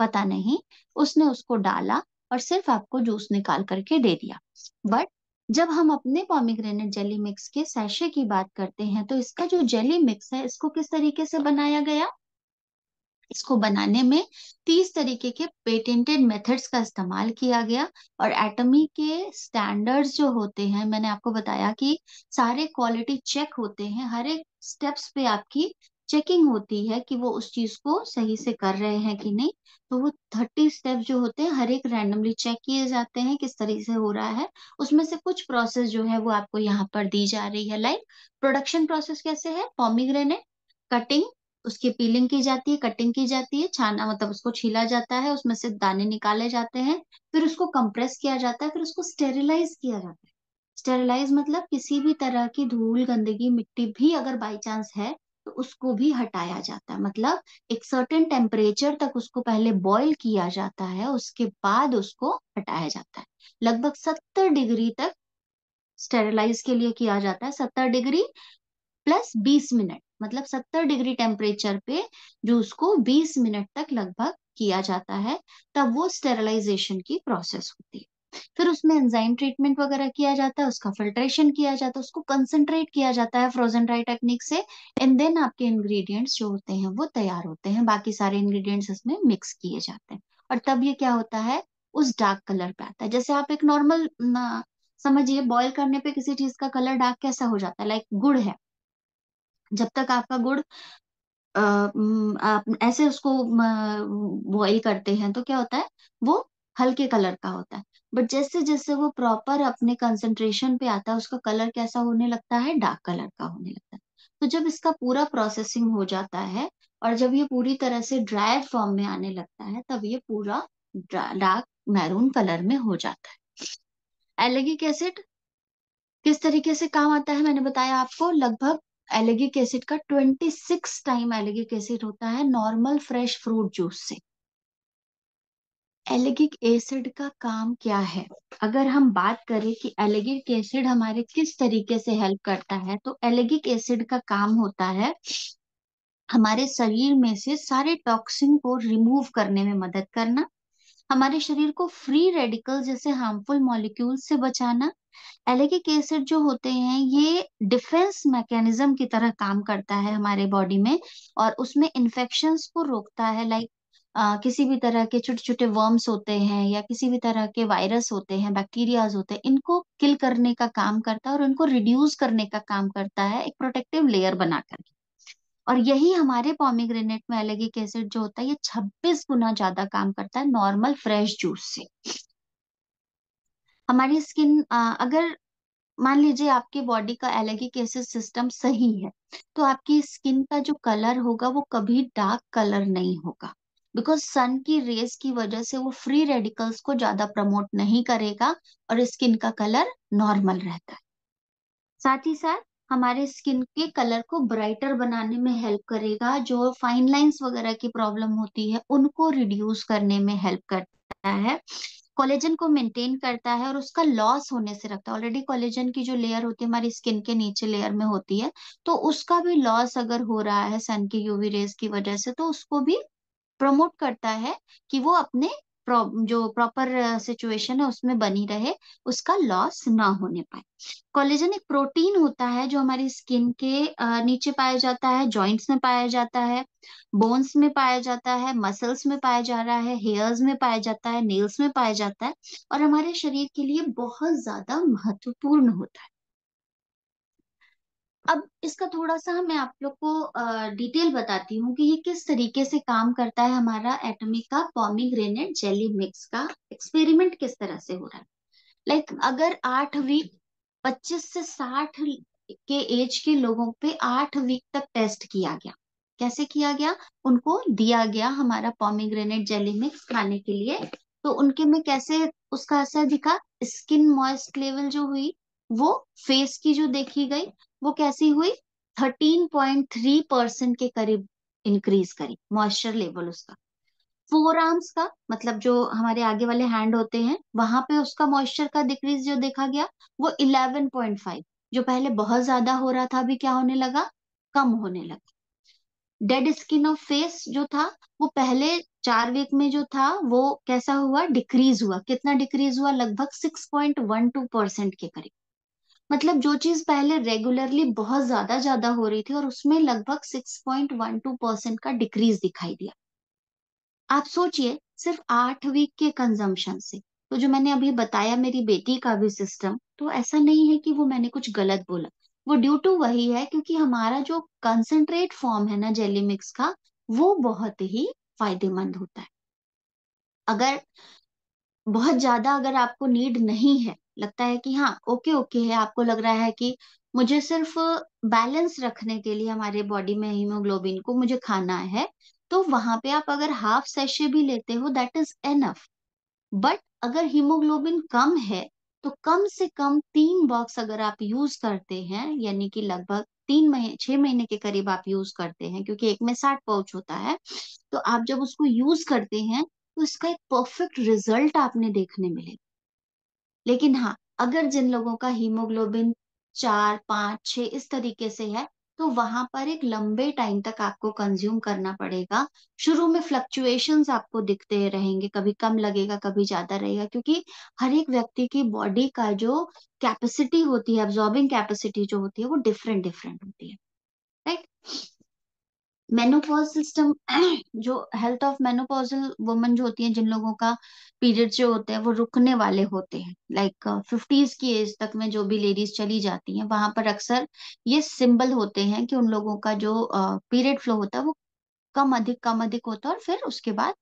पता नहीं, उसने उसको डाला और सिर्फ आपको जूस निकाल करके दे दिया। बट जब हम अपने पॉमीग्रेनेट जेली मिक्स के सैशे की बात करते हैं, तो इसका जो जेली मिक्स है इसको किस तरीके से बनाया गया, इसको बनाने में 30 तरीके के पेटेंटेड मेथड्स का इस्तेमाल किया गया। और एटमी के स्टैंडर्ड्स जो होते हैं, मैंने आपको बताया कि सारे क्वालिटी चेक होते हैं, हर एक स्टेप्स पे आपकी चेकिंग होती है कि वो उस चीज को सही से कर रहे हैं कि नहीं। तो वो 30 स्टेप्स जो होते हैं हर एक रैंडमली चेक किए जाते हैं किस तरीके से हो रहा है। उसमें से कुछ प्रोसेस जो है वो आपको यहाँ पर दी जा रही है। लाइक प्रोडक्शन प्रोसेस कैसे है, पॉमीग्रेनेट कटिंग, उसकी पीलिंग की जाती है, कटिंग की जाती है, छाना मतलब उसको छीला जाता है, उसमें से दाने निकाले जाते हैं, फिर उसको कंप्रेस किया जाता है, फिर उसको स्टेरिलाइज किया जाता है। स्टेरिलाइज मतलब किसी भी तरह की धूल गंदगी मिट्टी भी अगर बाई चांस है तो उसको भी हटाया जाता है। मतलब एक सर्टेन टेम्परेचर तक उसको पहले बॉईल किया जाता है, उसके बाद उसको हटाया जाता है। लगभग 70 डिग्री तक स्टेरिलाइज के लिए किया जाता है, 70 डिग्री प्लस 20 मिनट, मतलब 70 डिग्री टेम्परेचर पे जो उसको 20 मिनट तक लगभग किया जाता है, तब वो स्टेरलाइजेशन की प्रोसेस होती है। फिर उसमें एंजाइम ट्रीटमेंट वगैरह किया जाता है, उसका फिल्ट्रेशन किया जाता है, उसको कंसंट्रेट किया जाता है फ्रोजन ड्राई टेक्निक से, एंड देन आपके इंग्रेडिएंट्स जो होते हैं वो तैयार होते हैं, बाकी सारे इंग्रेडिएंट्स इसमें मिक्स किए जाते हैं। और तब ये क्या होता है, उस डार्क कलर पे आता है। जैसे आप एक नॉर्मल समझिए, बॉईल करने पे किसी चीज का कलर डार्क कैसा हो जाता है, लाइक गुड़ है, जब तक आपका गुड़ आप ऐसे उसको बॉईल करते हैं तो क्या होता है, वो हल्के कलर का होता है। बट जैसे जैसे वो प्रॉपर अपने कंसंट्रेशन पे आता है, उसका कलर कैसा होने लगता है, डार्क कलर का होने लगता है। तो जब इसका पूरा प्रोसेसिंग हो जाता है और जब ये पूरी तरह से ड्राई फॉर्म में आने लगता है, तब ये पूरा डार्क मैरून कलर में हो जाता है। एलेगिक एसिड किस तरीके से काम आता है, मैंने बताया आपको, लगभग एलेगिक एसिड का 26 टाइम एलेगिक एसिड होता है नॉर्मल फ्रेश फ्रूट जूस से। एलेगिक एसिड का काम क्या है, अगर हम बात करें कि एलेगिक एसिड हमारे किस तरीके से हेल्प करता है, तो एलेगिक एसिड का काम होता है हमारे शरीर में से सारे टॉक्सिन को रिमूव करने में मदद करना, हमारे शरीर को फ्री रेडिकल जैसे हार्मफुल मॉलिक्यूल से बचाना। एलेगिक एसिड जो होते हैं ये डिफेंस मैकेनिज्म की तरह काम करता है हमारे बॉडी में, और उसमें इन्फेक्शंस को रोकता है। लाइक किसी भी तरह के छोटे छोटे वर्म्स होते हैं या किसी भी तरह के वायरस होते हैं, बैक्टीरियाज होते हैं, इनको किल करने का काम करता है और इनको रिड्यूस करने का काम करता है एक प्रोटेक्टिव लेयर बनाकर। और यही हमारे पॉमीग्रेनेट में एलेगिक एसिड जो होता है ये 26 गुना ज्यादा काम करता है नॉर्मल फ्रेश जूस से। हमारी स्किन अगर मान लीजिए आपके बॉडी का एलर्जिक एसिड सिस्टम सही है, तो आपकी स्किन का जो कलर होगा वो कभी डार्क कलर नहीं होगा, बिकॉज सन की रेस की वजह से वो फ्री रेडिकल्स को ज्यादा प्रमोट नहीं करेगा और स्किन का कलर नॉर्मल रहता है। साथ ही साथ हमारे स्किन के कलर को ब्राइटर बनाने में हेल्प करेगा, जो फाइन लाइंस वगैरह की प्रॉब्लम होती है उनको रिड्यूस करने में हेल्प करता है, कोलेजन को मेंटेन करता है और उसका लॉस होने से रखता है। ऑलरेडी कोलेजन की जो लेयर होती है हमारी स्किन के नीचे लेयर में होती है, तो उसका भी लॉस अगर हो रहा है सन की यूवी रेज की वजह से, तो उसको भी प्रमोट करता है कि वो अपने जो प्रॉपर सिचुएशन है उसमें बनी रहे, उसका लॉस ना होने पाए। कोलेजन एक प्रोटीन होता है जो हमारी स्किन के नीचे पाया जाता है, जॉइंट्स में पाया जाता है, बोन्स में पाया जाता है, मसल्स में पाया जा रहा है, हेयर्स में पाया जाता है, नेल्स में पाया जाता है, और हमारे शरीर के लिए बहुत ज्यादा महत्वपूर्ण होता है। अब इसका थोड़ा सा मैं आप लोग को डिटेल बताती हूँ कि ये किस तरीके से काम करता है। हमारा एटॉमिक का पॉमीग्रेनेट जेली मिक्स का एक्सपेरिमेंट किस तरह से हो रहा है। लाइक अगर 8 वीक 25 से 60 के एज के लोगों पे 8 वीक तक टेस्ट किया गया। कैसे किया गया? उनको दिया गया हमारा पॉमीग्रेनेट जेली मिक्स खाने के लिए, तो उनके में कैसे उसका असर दिखा? स्किन मॉइस्ट लेवल जो हुई, वो फेस की जो देखी गई, वो कैसी हुई? 13.3% के करीब इंक्रीज करी मॉइस्चर लेवल उसका। फोर आर्म्स का मतलब जो हमारे आगे वाले हैंड होते हैं, वहां पे उसका मॉइस्चर का डिक्रीज जो देखा गया वो 11.5। जो पहले बहुत ज्यादा हो रहा था अभी क्या होने लगा? कम होने लगा। डेड स्किन ऑफ फेस जो था, वो पहले 4 वीक में जो था वो कैसा हुआ? डिक्रीज हुआ। कितना डिक्रीज हुआ? लगभग 6.12% के करीब। मतलब जो चीज पहले रेगुलरली बहुत ज्यादा ज्यादा हो रही थी और उसमें लगभग 6.12% का डिक्रीज दिखाई दिया। आप सोचिए, सिर्फ 8 वीक के कंजम्पशन से। तो जो मैंने अभी बताया मेरी बेटी का भी सिस्टम, तो ऐसा नहीं है कि वो मैंने कुछ गलत बोला, वो ड्यू टू वही है क्योंकि हमारा जो कंसंट्रेट फॉर्म है ना जेली मिक्स का, वो बहुत ही फायदेमंद होता है। अगर बहुत ज्यादा अगर आपको नीड नहीं है, लगता है कि हाँ ओके ओके है, आपको लग रहा है कि मुझे सिर्फ बैलेंस रखने के लिए हमारे बॉडी में हीमोग्लोबिन को मुझे खाना है, तो वहां पे आप अगर हाफ सैशे भी लेते हो दैट इज एनफ। बट अगर हीमोग्लोबिन कम है, तो कम से कम 3 बॉक्स अगर आप यूज करते हैं, यानी कि लगभग 3 महीने 6 महीने के करीब आप यूज करते हैं, क्योंकि एक में 60 पाउच होता है, तो आप जब उसको यूज करते हैं तो इसका एक परफेक्ट रिजल्ट आपने देखने मिले। लेकिन हाँ, अगर जिन लोगों का हीमोग्लोबिन 4 5 6 इस तरीके से है, तो वहां पर एक लंबे टाइम तक आपको कंज्यूम करना पड़ेगा। शुरू में फ्लक्चुएशंस आपको दिखते रहेंगे, कभी कम लगेगा कभी ज्यादा रहेगा, क्योंकि हर एक व्यक्ति की बॉडी का जो कैपेसिटी होती है, एब्जॉर्बिंग कैपेसिटी जो होती है, वो डिफरेंट डिफरेंट होती है, राइट। मेनोपॉज सिस्टम जो हेल्थ ऑफ मेनोपॉजल वुमन जो होती हैं, जिन लोगों का पीरियड जो होते हैं वो रुकने वाले होते हैं, लाइक 50s की एज तक में जो भी लेडीज चली जाती हैं, वहां पर अक्सर ये सिंबल होते हैं कि उन लोगों का जो पीरियड फ्लो होता है वो कम अधिक होता है, और फिर उसके बाद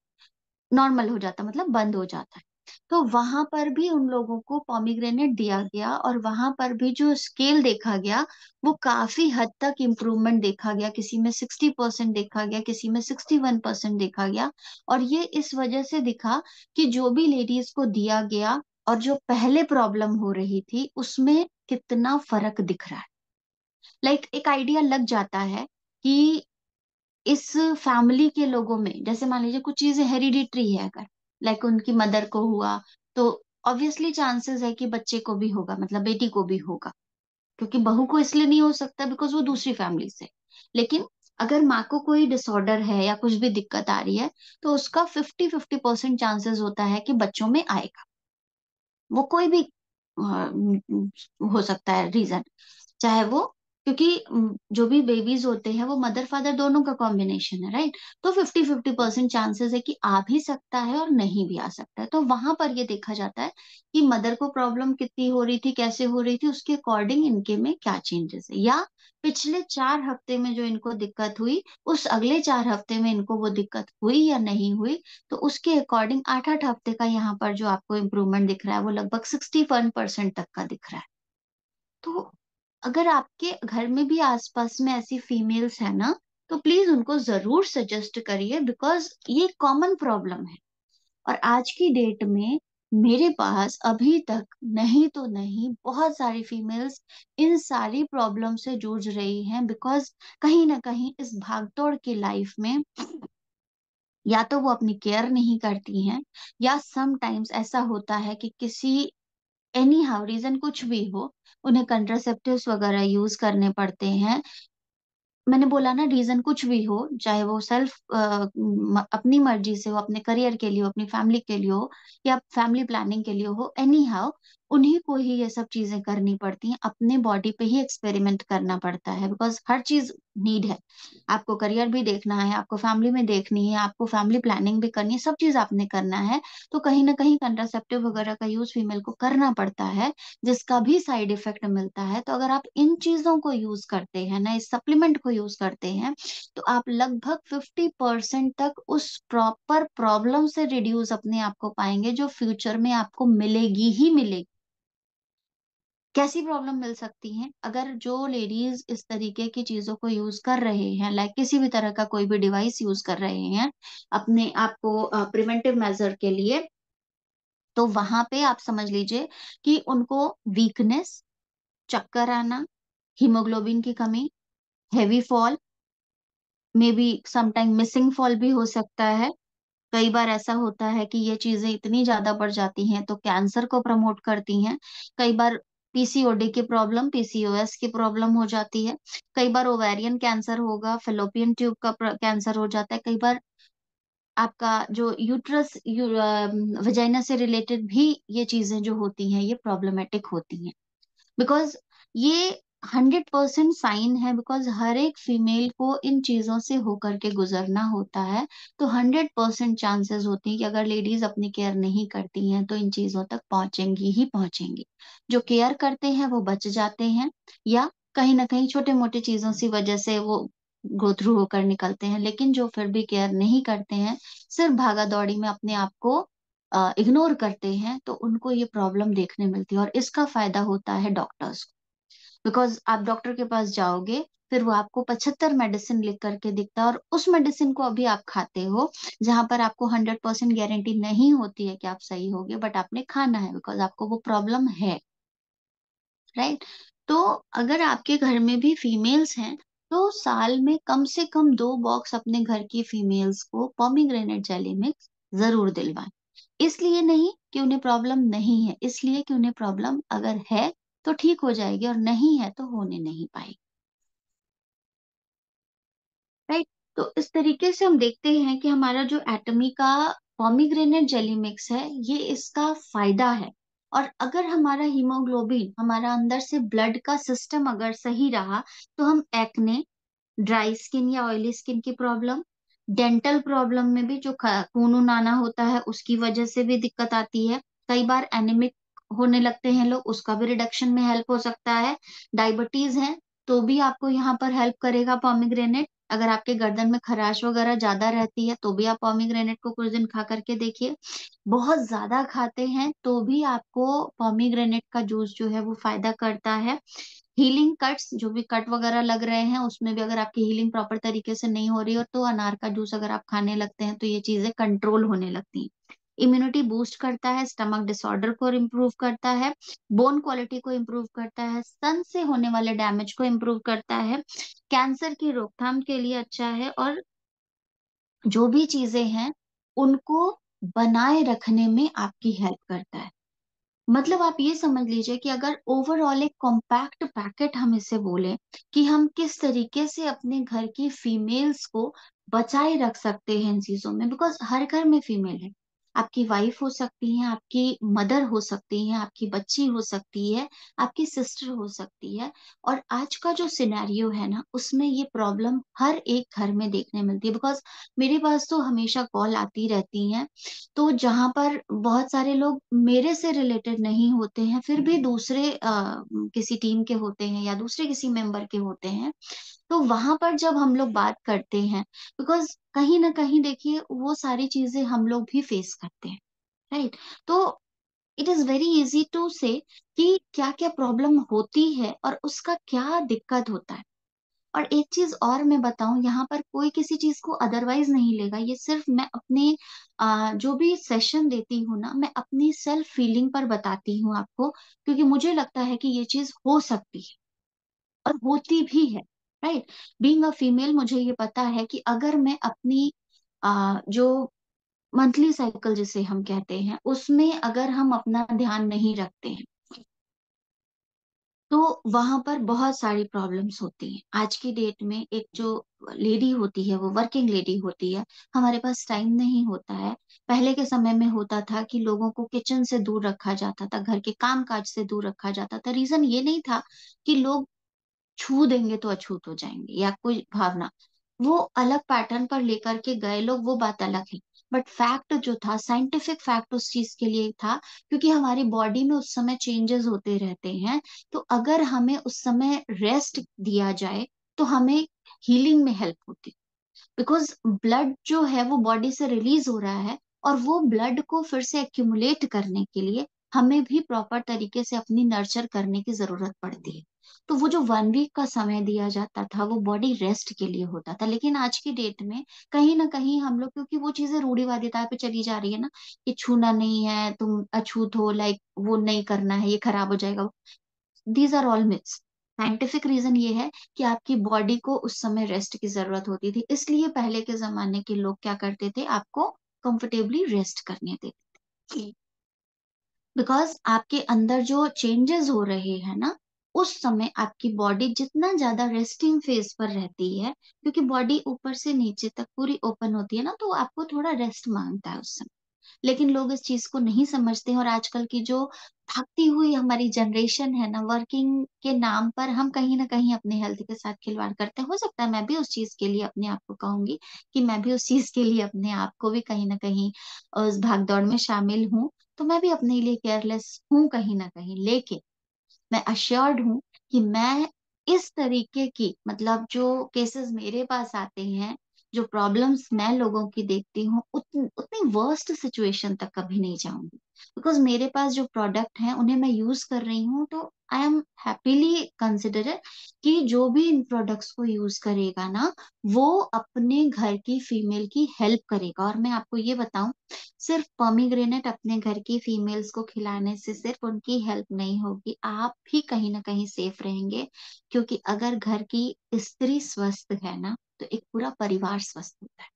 नॉर्मल हो जाता, मतलब बंद हो जाता है। तो वहां पर भी उन लोगों को पॉमीग्रेनेट दिया गया, और वहां पर भी जो स्केल देखा गया वो काफी हद तक इम्प्रूवमेंट देखा गया। किसी में 60% देखा गया, किसी में 61% देखा गया। और ये इस वजह से दिखा कि जो भी लेडीज को दिया गया और जो पहले प्रॉब्लम हो रही थी उसमें कितना फर्क दिख रहा है। लाइक एक आइडिया लग जाता है कि इस फैमिली के लोगों में, जैसे मान लीजिए कुछ चीजें हेरिडिटरी है, अगर लाइक उनकी मदर को हुआ, तो ऑब्वियसली चांसेस है कि बच्चे को भी होगा, मतलब बेटी को भी होगा, क्योंकि बहू को इसलिए नहीं हो सकता बिकॉज वो दूसरी फैमिली से। लेकिन अगर माँ को कोई डिसऑर्डर है या कुछ भी दिक्कत आ रही है, तो उसका 50-50% चांसेस होता है कि बच्चों में आएगा। वो कोई भी हो सकता है रीजन, चाहे वो क्योंकि जो भी बेबीज होते हैं वो मदर फादर दोनों का कॉम्बिनेशन है, राइट? तो 50-50% चांसेस है कि आ भी सकता है और नहीं भी आ सकता है। तो वहां पर ये देखा जाता है कि मदर को प्रॉब्लम कितनी हो रही थी, कैसे हो रही थी, उसके अकॉर्डिंग इनके में क्या चेंजेस है, या पिछले 4 हफ्ते में जो इनको दिक्कत हुई उस अगले 4 हफ्ते में इनको वो दिक्कत हुई या नहीं हुई। तो उसके अकॉर्डिंग 8-8 हफ्ते का यहाँ पर जो आपको इम्प्रूवमेंट दिख रहा है वो लगभग 61% तक का दिख रहा है। तो अगर आपके घर में भी आसपास में ऐसी फीमेल्स है ना, तो प्लीज उनको जरूर सजेस्ट करिए, बिकॉज ये कॉमन प्रॉब्लम है। और आज की डेट में मेरे पास अभी तक नहीं तो नहीं बहुत सारी फीमेल्स इन सारी प्रॉब्लम से जूझ रही हैं, बिकॉज कहीं ना कहीं इस भागदौड़ की लाइफ में या तो वो अपनी केयर नहीं करती हैं, या सम टाइम्स ऐसा होता है कि किसी एनी हाउ रीजन कुछ भी हो, उन्हें कंट्रासेप्टिव्स वगैरह यूज करने पड़ते हैं। मैंने बोला ना, रीजन कुछ भी हो, चाहे वो सेल्फ अपनी मर्जी से हो, अपने करियर के लिए हो, अपनी फैमिली के लिए हो, या फैमिली प्लानिंग के लिए हो, एनी हाउ उन्हीं को ही ये सब चीजें करनी पड़ती हैं, अपने बॉडी पे ही एक्सपेरिमेंट करना पड़ता है, बिकॉज हर चीज नीड है। आपको करियर भी देखना है, आपको फैमिली में देखनी है, आपको फैमिली प्लानिंग भी करनी है, सब चीज आपने करना है। तो कहीं ना कहीं कंट्रासेप्टिव वगैरह का यूज फीमेल को करना पड़ता है, जिसका भी साइड इफेक्ट मिलता है। तो अगर आप इन चीजों को यूज करते हैं ना, इस सप्लीमेंट को यूज करते हैं, तो आप लगभग 50% तक उस प्रॉपर प्रॉब्लम से रिड्यूस अपने आप को पाएंगे, जो फ्यूचर में आपको मिलेगी ही मिलेगी। कैसी प्रॉब्लम मिल सकती है? अगर जो लेडीज इस तरीके की चीजों को यूज कर रहे हैं, लाइक किसी भी तरह का कोई भी डिवाइस यूज कर रहे हैं अपने आप को प्रिवेंटिव मेजर के लिए, तो वहां पे आप समझ लीजिए कि उनको वीकनेस, चक्कर आना, हीमोग्लोबिन की कमी, heavy fall, may be sometime missing fall भी हो सकता है। कई बार ऐसा होता है कि ये चीजें इतनी ज्यादा बढ़ जाती हैं तो कैंसर को प्रमोट करती हैं। कई बार पीसीओडी की प्रॉब्लम, पीसीओएस की प्रॉब्लम हो जाती है। कई बार ओवेरियन कैंसर होगा, फेलोपियन ट्यूब का कैंसर हो जाता है। कई बार आपका जो यूट्रस वजाइना से रिलेटेड भी ये चीजें जो होती हैं ये प्रॉब्लमेटिक होती हैं, बिकॉज ये 100% साइन है, बिकॉज हर एक फीमेल को इन चीजों से होकर के गुजरना होता है। तो 100% चांसेस होती हैं कि अगर लेडीज अपनी केयर नहीं करती हैं तो इन चीजों तक पहुंचेंगी ही पहुंचेंगी। जो केयर करते हैं वो बच जाते हैं, या कहीं ना कहीं छोटे मोटे चीजों की वजह से वो गो थ्रू होकर निकलते हैं। लेकिन जो फिर भी केयर नहीं करते हैं, सिर्फ भागा दौड़ी में अपने आप को इग्नोर करते हैं, तो उनको ये प्रॉब्लम देखने मिलती है। और इसका फायदा होता है डॉक्टर्स को, बिकॉज आप डॉक्टर के पास जाओगे, फिर वो आपको 75 मेडिसिन लिख करके दिखता है, और उस मेडिसिन को अभी आप खाते हो जहां पर आपको 100% गारंटी नहीं होती है कि आप सही होगे, बट आपने खाना है बिकॉज आपको वो प्रॉब्लम है, राइट? तो अगर आपके घर में भी फीमेल्स हैं, तो साल में कम से कम 2 बॉक्स अपने घर की फीमेल्स को पॉमीग्रेनेट जेली मिक्स जरूर दिलवाएं। इसलिए नहीं कि उन्हें प्रॉब्लम नहीं है, इसलिए कि उन्हें प्रॉब्लम अगर है तो ठीक हो जाएगी, और नहीं है तो होने नहीं पाएगी, राइट? तो इस तरीके से हम देखते हैं कि हमारा जो एटमी का पॉमीग्रेनेट जेली मिक्स है, ये इसका फायदा है। और अगर हमारा हीमोग्लोबिन, हमारा अंदर से ब्लड का सिस्टम अगर सही रहा, तो हम एक्ने, ड्राई स्किन या ऑयली स्किन की प्रॉब्लम, डेंटल प्रॉब्लम में भी जो खून वून आना होता है उसकी वजह से भी दिक्कत आती है। कई बार एनीमिक होने लगते हैं लोग, उसका भी रिडक्शन में हेल्प हो सकता है। डायबिटीज है तो भी आपको यहाँ पर हेल्प करेगा पॉमीग्रेनेट। अगर आपके गर्दन में खराश वगैरह ज्यादा रहती है तो भी आप पॉमीग्रेनेट को कुछ दिन खा करके देखिए। बहुत ज्यादा खाते हैं तो भी आपको पॉमीग्रेनेट का जूस जो है वो फायदा करता है। हीलिंग कट्स, जो भी कट वगैरह लग रहे हैं उसमें भी अगर आपकी हीलिंग प्रॉपर तरीके से नहीं हो रही हो, तो अनार का जूस अगर आप खाने लगते हैं तो ये चीजें कंट्रोल होने लगती हैं। इम्यूनिटी बूस्ट करता है, स्टमक डिसऑर्डर को इम्प्रूव करता है, बोन क्वालिटी को इम्प्रूव करता है, सन से होने वाले डैमेज को इम्प्रूव करता है, कैंसर की रोकथाम के लिए अच्छा है, और जो भी चीजें हैं उनको बनाए रखने में आपकी हेल्प करता है। मतलब आप ये समझ लीजिए कि अगर ओवरऑल एक कॉम्पैक्ट पैकेट हम इसे बोले कि हम किस तरीके से अपने घर की फीमेल्स को बचाए रख सकते हैं इन चीजों में, बिकॉज हर घर में फीमेल है। आपकी वाइफ हो सकती है, आपकी मदर हो सकती है, आपकी बच्ची हो सकती है, आपकी सिस्टर हो सकती है। और आज का जो सिनेरियो है ना, उसमें ये प्रॉब्लम हर एक घर में देखने मिलती है। बिकॉज मेरे पास तो हमेशा कॉल आती रहती हैं, तो जहां पर बहुत सारे लोग मेरे से रिलेटेड नहीं होते हैं, फिर भी दूसरे किसी टीम के होते हैं या दूसरे किसी मेंबर के होते हैं, तो वहां पर जब हम लोग बात करते हैं, बिकॉज कहीं ना कहीं देखिए वो सारी चीजें हम लोग भी फेस करते हैं, राइट? तो it is very easy to say कि क्या क्या प्रॉब्लम होती है और उसका क्या दिक्कत होता है। और एक चीज और मैं बताऊं, यहाँ पर कोई किसी चीज को अदरवाइज नहीं लेगा, ये सिर्फ मैं अपने जो भी सेशन देती हूँ ना, मैं अपनी सेल्फ फीलिंग पर बताती हूँ आपको, क्योंकि मुझे लगता है कि ये चीज हो सकती है और होती भी है, राइट? बीइंग अ फीमेल मुझे ये पता है कि अगर मैं अपनी जो मंथली साइकिल जिसे हम कहते हैं, उसमें अगर हम अपना ध्यान नहीं रखते हैं, तो वहां पर बहुत सारी प्रॉब्लम्स होती हैं। आज की डेट में एक जो लेडी होती है, वो वर्किंग लेडी होती है, हमारे पास टाइम नहीं होता है। पहले के समय में होता था कि लोगों को किचन से दूर रखा जाता था, घर के काम काज से दूर रखा जाता था। रीजन ये नहीं था कि लोग छू देंगे तो अछूत हो जाएंगे या कोई भावना, वो अलग पैटर्न पर लेकर के गए लोग, वो बात अलग है। बट फैक्ट जो था, साइंटिफिक फैक्ट उस चीज के लिए था, क्योंकि हमारी बॉडी में उस समय चेंजेस होते रहते हैं। तो अगर हमें उस समय रेस्ट दिया जाए, तो हमें हीलिंग में हेल्प होती, बिकॉज ब्लड जो है वो बॉडी से रिलीज हो रहा है, और वो ब्लड को फिर से एक्यूमुलेट करने के लिए हमें भी प्रॉपर तरीके से अपनी नर्चर करने की जरूरत पड़ती है। तो वो जो 1 वीक का समय दिया जाता था, वो बॉडी रेस्ट के लिए होता था। लेकिन आज की डेट में कहीं ना कहीं हम लोग, क्योंकि वो चीजें रूढ़िवादिता पे चली जा रही है ना, कि छूना नहीं है, तुम अछूत हो, लाइक वो नहीं करना है, ये खराब हो जाएगा, these are all myths. Scientific reason ये है कि आपकी बॉडी को उस समय रेस्ट की जरूरत होती थी, इसलिए पहले के जमाने के लोग क्या करते थे, आपको कंफर्टेबली रेस्ट करने देते थे। बिकॉज आपके अंदर जो चेंजेस हो रहे हैं ना, उस समय आपकी बॉडी जितना ज्यादा रेस्टिंग फेज पर रहती है, क्योंकि बॉडी ऊपर से नीचे तक पूरी ओपन होती है ना, तो आपको थोड़ा रेस्ट मांगता है उस समय। लेकिन लोग इस चीज को नहीं समझते हैं, और आजकल की जो भागती हुई हमारी जनरेशन है ना, वर्किंग के नाम पर हम कहीं ना कहीं अपने हेल्थ के साथ खिलवाड़ करते हैं। हो सकता है मैं भी उस चीज के लिए अपने आप को कहूंगी कि मैं भी उस चीज के लिए अपने आप को भी कहीं ना कहीं उस भागदौड़ में शामिल हूँ। तो मैं भी अपने लिए केयरलेस हूँ कहीं ना कहीं, लेकिन मैं अश्योर्ड हूँ कि मैं इस तरीके की, मतलब जो केसेस मेरे पास आते हैं, जो प्रॉब्लम्स मैं लोगों की देखती हूँ, उतनी वर्स्ट सिचुएशन तक कभी नहीं जाऊंगी। बिकॉज मेरे पास जो प्रोडक्ट हैं उन्हें मैं यूज कर रही हूँ, तो आई एम हैप्पीली कंसिडर कि जो भी इन प्रोडक्ट्स को यूज करेगा ना, वो अपने घर की फीमेल की हेल्प करेगा। और मैं आपको ये बताऊं, सिर्फ पॉमीग्रेनेट अपने घर की फीमेल्स को खिलाने से सिर्फ उनकी हेल्प नहीं होगी, आप भी कहीं ना कहीं सेफ रहेंगे। क्योंकि अगर घर की स्त्री स्वस्थ है ना, तो एक पूरा परिवार स्वस्थ होता है।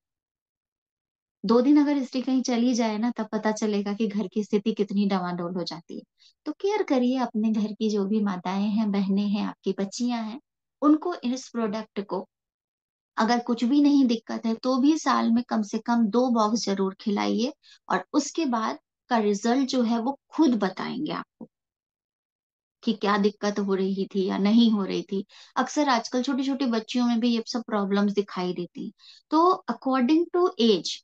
2 दिन अगर स्त्री कहीं चली जाए ना, तब पता चलेगा कि घर की स्थिति कितनी डवाडोल हो जाती है। तो केयर करिए अपने घर की, जो भी माताएं हैं, बहनें हैं, आपकी बच्चियां हैं, उनको इस प्रोडक्ट को, अगर कुछ भी नहीं दिक्कत है तो भी साल में कम से कम 2 बॉक्स जरूर खिलाइए। और उसके बाद का रिजल्ट जो है वो खुद बताएंगे आपको कि क्या दिक्कत हो रही थी या नहीं हो रही थी। अक्सर आजकल छोटी छोटी बच्चियों में भी ये सब प्रॉब्लम्स दिखाई देती हैं। तो अकॉर्डिंग टू एज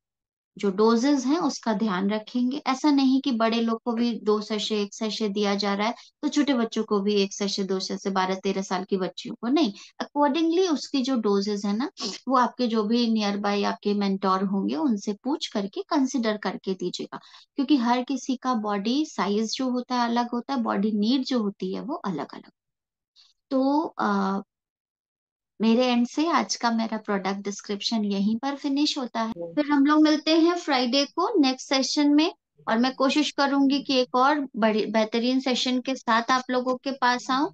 जो डोजेस हैं उसका ध्यान रखेंगे। ऐसा नहीं कि बड़े लोग को भी 2 सेशे 1 सेशे दिया जा रहा है, तो छोटे बच्चों को भी 1 सेशे 2 सेशे, 12 13 साल की बच्चियों को नहीं। अकॉर्डिंगली उसकी जो डोजेस है ना, वो आपके जो भी नियर बाय आपके मेंटोर होंगे उनसे पूछ करके कंसिडर करके दीजिएगा। क्योंकि हर किसी का बॉडी साइज जो होता है अलग होता है, बॉडी नीड जो होती है वो अलग अलग। तो मेरे एंड से आज का मेरा प्रोडक्ट डिस्क्रिप्शन यहीं पर फिनिश होता है। फिर हम लोग मिलते हैं फ्राइडे को नेक्स्ट सेशन में। और मैं कोशिश करूंगी कि एक और बड़ी बेहतरीन सेशन के साथ आप लोगों के पास आऊं।